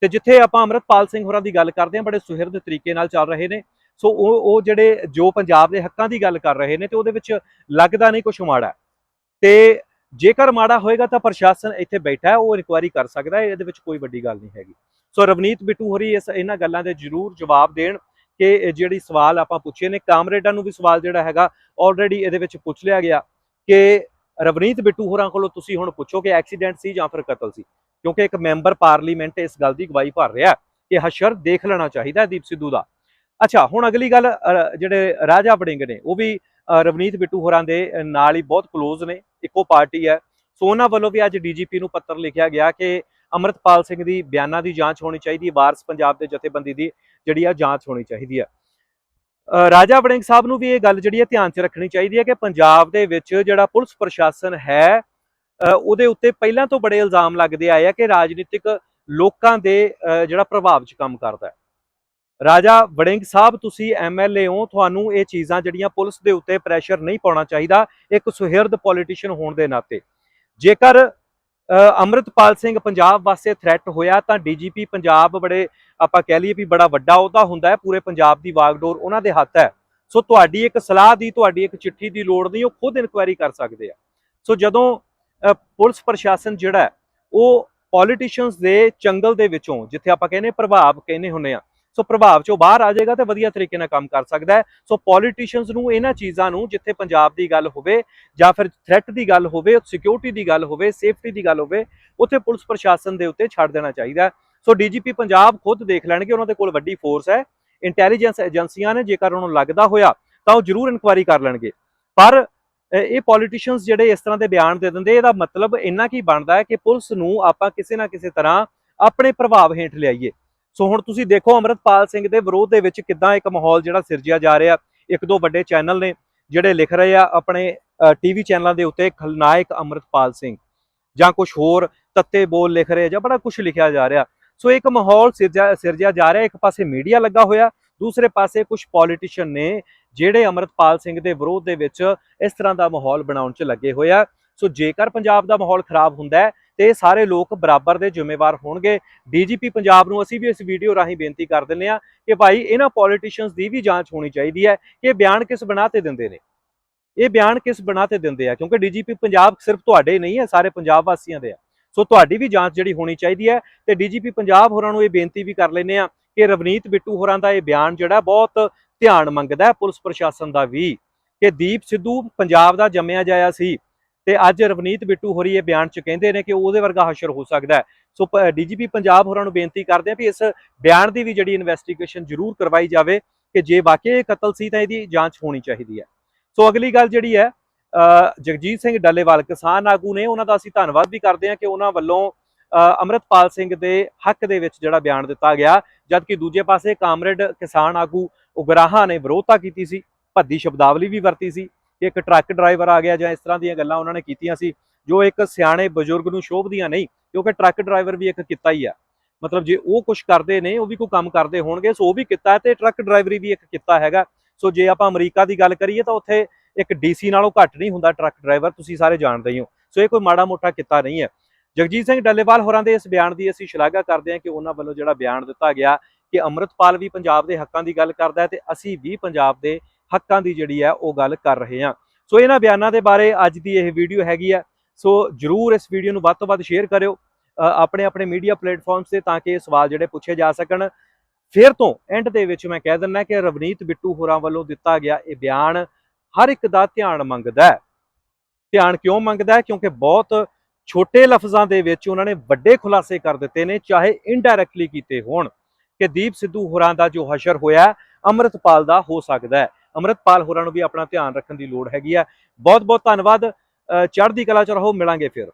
ਤੇ ਜਿੱਥੇ ਆਪਾਂ ਅੰਮ੍ਰਿਤਪਾਲ ਸਿੰਘ ਹੋਰਾਂ ਦੀ ਗੱਲ ਕਰਦੇ ਹਾਂ, ਬੜੇ ਸੁਹਿਰਦ ਤਰੀਕੇ ਨਾਲ ਚੱਲ ਰਹੇ ਨੇ। ਸੋ ਉਹ ਜਿਹੜੇ ਜੋ ਪੰਜਾਬ ਦੇ ਹੱਕਾਂ ਦੀ ਗੱਲ ਕਰ ਰਹੇ ਨੇ ਤੇ ਉਹਦੇ ਵਿੱਚ ਲੱਗਦਾ ਨਹੀਂ ਕੁਛ ਮਾੜਾ, ਤੇ ਜੇਕਰ ਮਾੜਾ ਹੋਏਗਾ ਤਾਂ ਪ੍ਰਸ਼ਾਸਨ ਇੱਥੇ ਬੈਠਾ ਹੈ, ਉਹ ਇਨਕੁਆਇਰੀ ਕਰ ਸਕਦਾ ਹੈ, ਇਹਦੇ ਵਿੱਚ ਕੋਈ ਵੱਡੀ ਗੱਲ ਨਹੀਂ ਹੈਗੀ। ਸੋ ਰਵਨੀਤ ਬਿੱਟੂ ਹੋਰੀ ਇਹਨਾਂ ਗੱਲਾਂ ਦੇ ਜ਼ਰੂਰ ਜਵਾਬ ਦੇਣ ਕਿ ਜਿਹੜੀ ਸਵਾਲ ਆਪਾਂ ਪੁੱਛੇ ਨੇ। ਕਾਮਰੇਡਾਂ ਨੂੰ ਵੀ ਸਵਾਲ ਜਿਹੜਾ ਹੈਗਾ ਆਲਰੇਡੀ ਇਹਦੇ ਵਿੱਚ ਪੁੱਛ ਲਿਆ ਗਿਆ ਕਿ ਰਵਨੀਤ ਬਿੱਟੂ ਹੋਰਾਂ ਕੋਲੋਂ ਤੁਸੀਂ ਹੁਣ ਪੁੱਛੋ ਕਿ ਐਕਸੀਡੈਂਟ ਸੀ ਜਾਂ ਫਿਰ ਕਤਲ ਸੀ, ਕਿਉਂਕਿ ਇੱਕ ਮੈਂਬਰ ਪਾਰਲੀਮੈਂਟ ਇਸ ਗੱਲ ਦੀ ਗਵਾਹੀ ਭਰ ਰਿਹਾ ਕਿ ਹਸ਼ਰ ਦੇਖ ਲੈਣਾ ਚਾਹੀਦਾ ਦੀਪ ਸਿੱਧੂ ਦਾ। ਅੱਛਾ, ਹੁਣ ਅਗਲੀ ਗੱਲ, ਜਿਹੜੇ ਰਾਜਾ ਵੜਿੰਗ ਨੇ ਉਹ ਵੀ ਰਵਨੀਤ ਬਿੱਟੂ ਹੋਰਾਂ ਦੇ ਨਾਲ ਹੀ ਬਹੁਤ ਕਲੋਜ਼ ਨੇ, ਇੱਕੋ ਪਾਰਟੀ ਹੈ। ਸੋ ਉਹਨਾਂ ਵੱਲੋਂ ਵੀ ਅੱਜ ਡੀਜੀਪੀ ਨੂੰ ਪੱਤਰ ਲਿਖਿਆ ਗਿਆ ਕਿ ਅੰਮ੍ਰਿਤਪਾਲ ਸਿੰਘ ਦੀ ਬਿਆਨਾਂ ਦੀ ਜਾਂਚ ਹੋਣੀ ਚਾਹੀਦੀ ਹੈ, ਵਾਰਸ ਪੰਜਾਬ ਦੇ ਜਥੇਬੰਦੀ ਦੀ ਜਿਹੜੀ ਆ ਜਾਂਚ ਹੋਣੀ ਚਾਹੀਦੀ ਹੈ। ਰਾਜਾ ਵੜਿੰਗ ਸਾਹਿਬ ਨੂੰ ਵੀ ਇਹ ਗੱਲ ਜਿਹੜੀ ਹੈ ਧਿਆਨ 'ਚ ਰੱਖਣੀ ਚਾਹੀਦੀ ਹੈ ਕਿ ਪੰਜਾਬ ਦੇ ਵਿੱਚ ਜਿਹੜਾ ਪੁਲਿਸ ਪ੍ਰਸ਼ਾਸਨ ਹੈ ਉਹਦੇ ਉੱਤੇ ਪਹਿਲਾਂ ਤੋਂ ਬੜੇ ਇਲਜ਼ਾਮ ਲੱਗਦੇ ਆਏ ਆ ਕਿ ਰਾਜਨੀਤਿਕ ਲੋਕਾਂ ਦੇ ਜਿਹੜਾ ਪ੍ਰਭਾਵ 'ਚ ਕੰਮ ਕਰਦਾ ਹੈ। ਰਾਜਾ ਵੜਿੰਗ ਸਾਹਿਬ, ਤੁਸੀਂ ਐਮਐਲਏ ਹੋ, ਤੁਹਾਨੂੰ ਇਹ ਚੀਜ਼ਾਂ ਜਿਹੜੀਆਂ ਪੁਲਿਸ ਦੇ ਉੱਤੇ ਪ੍ਰੈਸ਼ਰ ਨਹੀਂ ਪਾਉਣਾ ਚਾਹੀਦਾ ਇੱਕ ਸੁਹਿਰਦ ਪੋਲੀਟੀਸ਼ੀਅਨ ਹੋਣ ਦੇ ਨਾਤੇ। ਜੇਕਰ ਅੰਮ੍ਰਿਤਪਾਲ ਸਿੰਘ ਪੰਜਾਬ ਵਾਸਤੇ ਥ੍ਰੈਟ ਹੋਇਆ ਤਾਂ ਡੀਜੀਪੀ ਪੰਜਾਬ, ਬੜੇ ਆਪਾਂ ਕਹਿ ਲਈਏ ਵੀ ਬੜਾ ਵੱਡਾ ਅਹੁਦਾ ਹੁੰਦਾ ਹੈ, ਪੂਰੇ ਪੰਜਾਬ ਦੀ ਵਾਗਡੋਰ ਉਹਨਾਂ ਦੇ ਹੱਥ ਹੈ। ਸੋ ਤੁਹਾਡੀ ਇੱਕ ਸਲਾਹ ਦੀ, ਤੁਹਾਡੀ ਇੱਕ ਚਿੱਠੀ ਦੀ ਲੋੜ ਨਹੀਂ, ਉਹ ਖੁਦ ਇਨਕੁਆਇਰੀ ਕਰ ਸਕਦੇ ਆ। ਸੋ ਜਦੋਂ ਪੁਲਿਸ ਪ੍ਰਸ਼ਾਸਨ ਜਿਹੜਾ ਉਹ ਪੋਲੀਟੀਸ਼ੀਅਨਸ ਦੇ ਚੰਗਲ ਦੇ ਵਿੱਚੋਂ, ਜਿੱਥੇ ਆਪਾਂ ਕਹਿੰਦੇ ਪ੍ਰਭਾਵ ਕਹਿੰਦੇ ਹੁੰਦੇ ਆ, ਸੋ ਪ੍ਰਭਾਵ ਚੋਂ ਬਾਹਰ ਆ ਜਾਏਗਾ ਤੇ ਵਧੀਆ ਤਰੀਕੇ ਨਾਲ ਕੰਮ ਕਰ ਸਕਦਾ ਹੈ। ਸੋ ਪੋਲੀਟੀਸ਼ੀਅਨਸ ਨੂੰ ਇਹਨਾਂ ਚੀਜ਼ਾਂ ਨੂੰ, ਜਿੱਥੇ ਪੰਜਾਬ ਦੀ ਗੱਲ ਹੋਵੇ ਜਾਂ ਫਿਰ ਥ੍ਰੈਟ ਦੀ ਗੱਲ ਹੋਵੇ, ਸਿਕਿਉਰਿਟੀ ਦੀ ਗੱਲ ਹੋਵੇ, ਸੇਫਟੀ ਦੀ ਗੱਲ ਹੋਵੇ, ਉੱਥੇ ਪੁਲਿਸ ਪ੍ਰਸ਼ਾਸਨ ਦੇ ਉੱਤੇ ਛੱਡ ਦੇਣਾ ਚਾਹੀਦਾ। ਸੋ ਡੀਜੀਪੀ ਪੰਜਾਬ ਖੁਦ ਦੇਖ ਲੈਣਗੇ, ਉਹਨਾਂ ਦੇ ਕੋਲ ਵੱਡੀ ਫੋਰਸ ਹੈ, ਇੰਟੈਲੀਜੈਂਸ ਏਜੰਸੀਆਂ ਨੇ, ਜੇਕਰ ਉਹਨਾਂ ਨੂੰ ਲੱਗਦਾ ਹੋਇਆ ਤਾਂ ਉਹ ਜ਼ਰੂਰ ਇਨਕੁਆਇਰੀ ਕਰ ਲੈਣਗੇ। ਪਰ ਇਹ ਪੋਲੀਟੀਸ਼ੀਅਨਸ ਜਿਹੜੇ ਇਸ ਤਰ੍ਹਾਂ ਦੇ ਬਿਆਨ ਦੇ ਦਿੰਦੇ, ਇਹਦਾ ਮਤਲਬ ਇੰਨਾ ਕੀ ਬਣਦਾ ਹੈ ਕਿ ਪੁਲਿਸ ਨੂੰ ਆਪਾਂ ਕਿਸੇ ਨਾ ਕਿਸੇ ਤਰ੍ਹਾਂ ਆਪਣੇ ਪ੍ਰਭਾਵ ਹੇਠ ਲਿਆਈਏ। ਸੋ ਹੁਣ ਤੁਸੀਂ ਦੇਖੋ ਅੰਮ੍ਰਿਤਪਾਲ ਸਿੰਘ ਦੇ ਵਿਰੋਧ ਦੇ ਵਿੱਚ ਕਿੱਦਾਂ ਇੱਕ ਮਾਹੌਲ ਜਿਹੜਾ ਸਿਰਜਿਆ ਜਾ ਰਿਹਾ। ਇੱਕ ਦੋ ਵੱਡੇ ਚੈਨਲ ਨੇ ਜਿਹੜੇ ਲਿਖ ਰਹੇ ਆ ਆਪਣੇ ਟੀਵੀ ਚੈਨਲਾਂ ਦੇ ਉੱਤੇ ਖਲਨਾਇਕ ਅੰਮ੍ਰਿਤਪਾਲ ਸਿੰਘ, ਜਾਂ ਕੁਝ ਹੋਰ ਤੱਤੇ ਬੋਲ ਲਿਖ ਰਹੇ, ਜਾਂ ਬੜਾ ਕੁਝ ਲਿਖਿਆ ਜਾ ਰਿਹਾ। ਸੋ ਇੱਕ ਮਾਹੌਲ ਸਿਰਜਿਆ ਜਾ ਰਿਹਾ। ਇੱਕ ਪਾਸੇ ਮੀਡੀਆ ਲੱਗਾ ਹੋਇਆ, ਦੂਸਰੇ ਪਾਸੇ ਕੁਝ ਪੋਲੀਟੀਸ਼ੀਅਨ ਨੇ ਜਿਹੜੇ ਅੰਮ੍ਰਿਤਪਾਲ ਸਿੰਘ ਦੇ ਵਿਰੋਧ ਦੇ ਵਿੱਚ ਇਸ ਤਰ੍ਹਾਂ ਦਾ ਮਾਹੌਲ ਬਣਾਉਣ 'ਚ ਲੱਗੇ ਹੋਏ ਆ। ਸੋ ਜੇਕਰ ਪੰਜਾਬ ਦਾ ਮਾਹੌਲ ਖਰਾਬ ਹੁੰਦਾ ਹੈ ਤੇ ਸਾਰੇ ਲੋਕ ਬਰਾਬਰ ਦੇ ਜ਼ਿੰਮੇਵਾਰ ਹੋਣਗੇ। ਡੀਜੀਪੀ ਪੰਜਾਬ ਨੂੰ ਅਸੀਂ ਵੀ ਇਸ ਵੀਡੀਓ ਰਾਹੀਂ ਬੇਨਤੀ ਕਰ ਦਿੰਦੇ ਆ ਕਿ ਭਾਈ ਇਹਨਾਂ ਪੋਲੀਟੀਸ਼ੀਅਨਸ ਦੀ ਵੀ ਜਾਂਚ ਹੋਣੀ ਚਾਹੀਦੀ ਹੈ ਕਿ ਬਿਆਨ ਕਿਸ ਬਣਾ ਤੇ ਦਿੰਦੇ ਨੇ, ਇਹ ਬਿਆਨ ਕਿਸ ਬਣਾ ਤੇ ਦਿੰਦੇ ਆ, ਕਿਉਂਕਿ ਡੀਜੀਪੀ ਪੰਜਾਬ ਸਿਰਫ ਤੁਹਾਡੇ ਨਹੀਂ ਹੈ, ਸਾਰੇ ਪੰਜਾਬ ਵਾਸੀਆਂ ਦੇ ਆ। ਸੋ ਤੁਹਾਡੀ ਵੀ ਜਾਂਚ ਜਿਹੜੀ ਹੋਣੀ ਚਾਹੀਦੀ ਹੈ। ਤੇ ਡੀਜੀਪੀ ਪੰਜਾਬ ਹੋਰਾਂ ਨੂੰ ਇਹ ਬੇਨਤੀ ਵੀ ਕਰ ਲੈਂਦੇ ਆ ਕਿ ਰਵਨੀਤ ਬਿੱਟੂ ਹੋਰਾਂ ਦਾ ਇਹ ਬਿਆਨ ਜਿਹੜਾ ਬਹੁਤ ਧਿਆਨ ਮੰਗਦਾ ਹੈ ਪੁਲਿਸ ਪ੍ਰਸ਼ਾਸਨ ਦਾ ਵੀ, ਕਿ ਦੀਪ ਸਿੱਧੂ ਪੰਜਾਬ ਦਾ ਜੰਮਿਆ ਜਾਇਆ ਸੀ ਤੇ ਅੱਜ ਰਵਨੀਤ ਬਿੱਟੂ ਹੋਰੀ ਇਹ ਬਿਆਨ 'ਚ ਕਹਿੰਦੇ ਨੇ ਕਿ ਉਹਦੇ ਵਰਗਾ ਹਸ਼ਰ ਹੋ ਸਕਦਾ ਹੈ। ਸੋ ਡੀਜੀਪੀ ਪੰਜਾਬ ਹੋਰਾਂ ਨੂੰ ਬੇਨਤੀ ਕਰਦੇ ਆ ਵੀ ਇਸ ਬਿਆਨ ਦੀ ਵੀ ਜਿਹੜੀ ਇਨਵੈਸਟੀਗੇਸ਼ਨ ਜ਼ਰੂਰ ਕਰਵਾਈ ਜਾਵੇ ਕਿ ਜੇ ਵਾਕਈ ਇਹ ਕਤਲ ਸੀ ਤਾਂ ਇਹਦੀ ਜਾਂਚ ਹੋਣੀ ਚਾਹੀਦੀ ਹੈ। ਸੋ ਅਗਲੀ ਗੱਲ ਜਿਹੜੀ ਹੈ, ਜਗਜੀਤ ਸਿੰਘ ਡੱਲੇਵਾਲ ਕਿਸਾਨ ਆਗੂ ਨੇ, ਉਹਨਾਂ ਦਾ ਅਸੀਂ ਧੰਨਵਾਦ ਵੀ ਕਰਦੇ ਹਾਂ ਕਿ ਉਹਨਾਂ ਵੱਲੋਂ ਅੰਮ੍ਰਿਤਪਾਲ ਸਿੰਘ ਦੇ ਹੱਕ ਦੇ ਵਿੱਚ ਜਿਹੜਾ ਬਿਆਨ ਦਿੱਤਾ ਗਿਆ, ਜਦਕਿ ਦੂਜੇ ਪਾਸੇ ਕਾਮਰੇਡ ਕਿਸਾਨ ਆਗੂ ਉਗਰਾਹਾਂ ਨੇ ਵਿਰੋਧਤਾ ਕੀਤੀ ਸੀ, ਭੱਦੀ ਸ਼ਬਦਾਵਲੀ ਵੀ ਵਰਤੀ ਸੀ ਕਿ ਇੱਕ ਟਰੱਕ ਡਰਾਈਵਰ ਆ ਗਿਆ ਜਾਂ ਇਸ ਤਰ੍ਹਾਂ ਦੀਆਂ ਗੱਲਾਂ ਉਹਨਾਂ ਨੇ ਕੀਤੀਆਂ ਸੀ ਜੋ ਇੱਕ ਸਿਆਣੇ ਬਜ਼ੁਰਗ ਨੂੰ ਸ਼ੋਭਦੀਆਂ ਨਹੀਂ, ਕਿਉਂਕਿ ਟਰੱਕ ਡਰਾਈਵਰ ਵੀ ਇੱਕ ਕਿੱਤਾ ਹੀ ਆ। ਮਤਲਬ ਜੇ ਉਹ ਕੁਝ ਕਰਦੇ ਨੇ, ਉਹ ਵੀ ਕੋਈ ਕੰਮ ਕਰਦੇ ਹੋਣਗੇ, ਸੋ ਉਹ ਵੀ ਕਿੱਤਾ ਹੈ ਤੇ ਟਰੱਕ ਡਰਾਈਵਰੀ ਵੀ ਇੱਕ ਕਿੱਤਾ ਹੈਗਾ। ਸੋ ਜੇ ਆਪਾਂ ਅਮਰੀਕਾ ਦੀ ਗੱਲ ਕਰੀਏ ਤਾਂ ਉੱਥੇ ਇੱਕ ਡੀਸੀ ਨਾਲੋਂ ਘੱਟ ਨਹੀਂ ਹੁੰਦਾ ਟਰੱਕ ਡਰਾਈਵਰ, ਤੁਸੀਂ ਸਾਰੇ ਜਾਣਦੇ ਹੀ ਹੋ। ਸੋ ਇਹ ਕੋਈ ਮਾੜਾ ਮੋਟਾ ਕਿੱਤਾ ਨਹੀਂ ਹੈ। ਜਗਜੀਤ ਸਿੰਘ ਡੱਲੇਵਾਲ ਹੋਰਾਂ ਦੇ ਇਸ ਬਿਆਨ ਦੀ ਅਸੀਂ ਸ਼ਲਾਘਾ ਕਰਦੇ ਹਾਂ ਕਿ ਉਹਨਾਂ ਵੱਲੋਂ ਜਿਹੜਾ ਬਿਆਨ ਦਿੱਤਾ ਗਿਆ ਕਿ ਅੰਮ੍ਰਿਤਪਾਲ ਵੀ ਪੰਜਾਬ ਦੇ ਹੱਕਾਂ ਦੀ ਗੱਲ ਕਰਦਾ ਹੈ ਤੇ ਅਸੀਂ ਵੀ ਪੰਜਾਬ ਦੇ ਹੱਕਾਂ ਦੀ ਜਿਹੜੀ ਹੈ ਉਹ ਗੱਲ ਕਰ ਰਹੇ ਹਾਂ। ਸੋ ਇਹਨਾਂ ਬਿਆਨਾਂ ਦੇ ਬਾਰੇ ਅੱਜ ਦੀ ਇਹ ਵੀਡੀਓ ਹੈਗੀ ਆ। ਸੋ ਜਰੂਰ ਇਸ ਵੀਡੀਓ ਨੂੰ ਵੱਧ ਤੋਂ ਵੱਧ ਸ਼ੇਅਰ ਕਰਿਓ ਆਪਣੇ ਮੀਡੀਆ ਪਲੇਟਫਾਰਮਸ ਤੇ, ਤਾਂ ਕਿ ਇਹ ਸਵਾਲ ਜਿਹੜੇ ਪੁੱਛੇ ਜਾ ਸਕਣ। ਫਿਰ ਤੋਂ ਐਂਡ ਦੇ ਵਿੱਚ ਮੈਂ ਕਹਿ ਦਿੰਦਾ ਕਿ ਰਵਨੀਤ ਬਿੱਟੂ ਹੋਰਾਂ ਵੱਲੋਂ ਦਿੱਤਾ ਗਿਆ ਇਹ ਬਿਆਨ ਹਰ ਇੱਕ ਦਾ ਧਿਆਨ ਮੰਗਦਾ ਹੈ। ਧਿਆਨ ਕਿਉਂ ਮੰਗਦਾ ਹੈ? ਕਿਉਂਕਿ ਬਹੁਤ ਛੋਟੇ ਲਫ਼ਜ਼ਾਂ ਦੇ ਵਿੱਚ ਉਹਨਾਂ ਨੇ ਵੱਡੇ ਖੁਲਾਸੇ ਕਰ ਦਿੱਤੇ ਨੇ, ਚਾਹੇ ਇਨਡਾਇਰੈਕਟਲੀ ਕੀਤੇ ਹੋਣ, ਕਿ ਦੀਪ ਸਿੱਧੂ ਹੋਰਾਂ ਦਾ ਜੋ ਹਸ਼ਰ ਹੋਇਆ ਅੰਮ੍ਰਿਤਪਾਲ ਦਾ ਹੋ ਸਕਦਾ ਹੈ। ਅੰਮ੍ਰਿਤਪਾਲ ਹੋਰਾਂ ਨੂੰ ਵੀ ਆਪਣਾ ਧਿਆਨ ਰੱਖਣ ਦੀ ਲੋੜ ਹੈਗੀ ਹੈ। ਬਹੁਤ ਬਹੁਤ ਧੰਨਵਾਦ। ਚੜ੍ਹਦੀ ਕਲਾ ਚ ਰਹੋ, ਮਿਲਾਂਗੇ ਫਿਰ।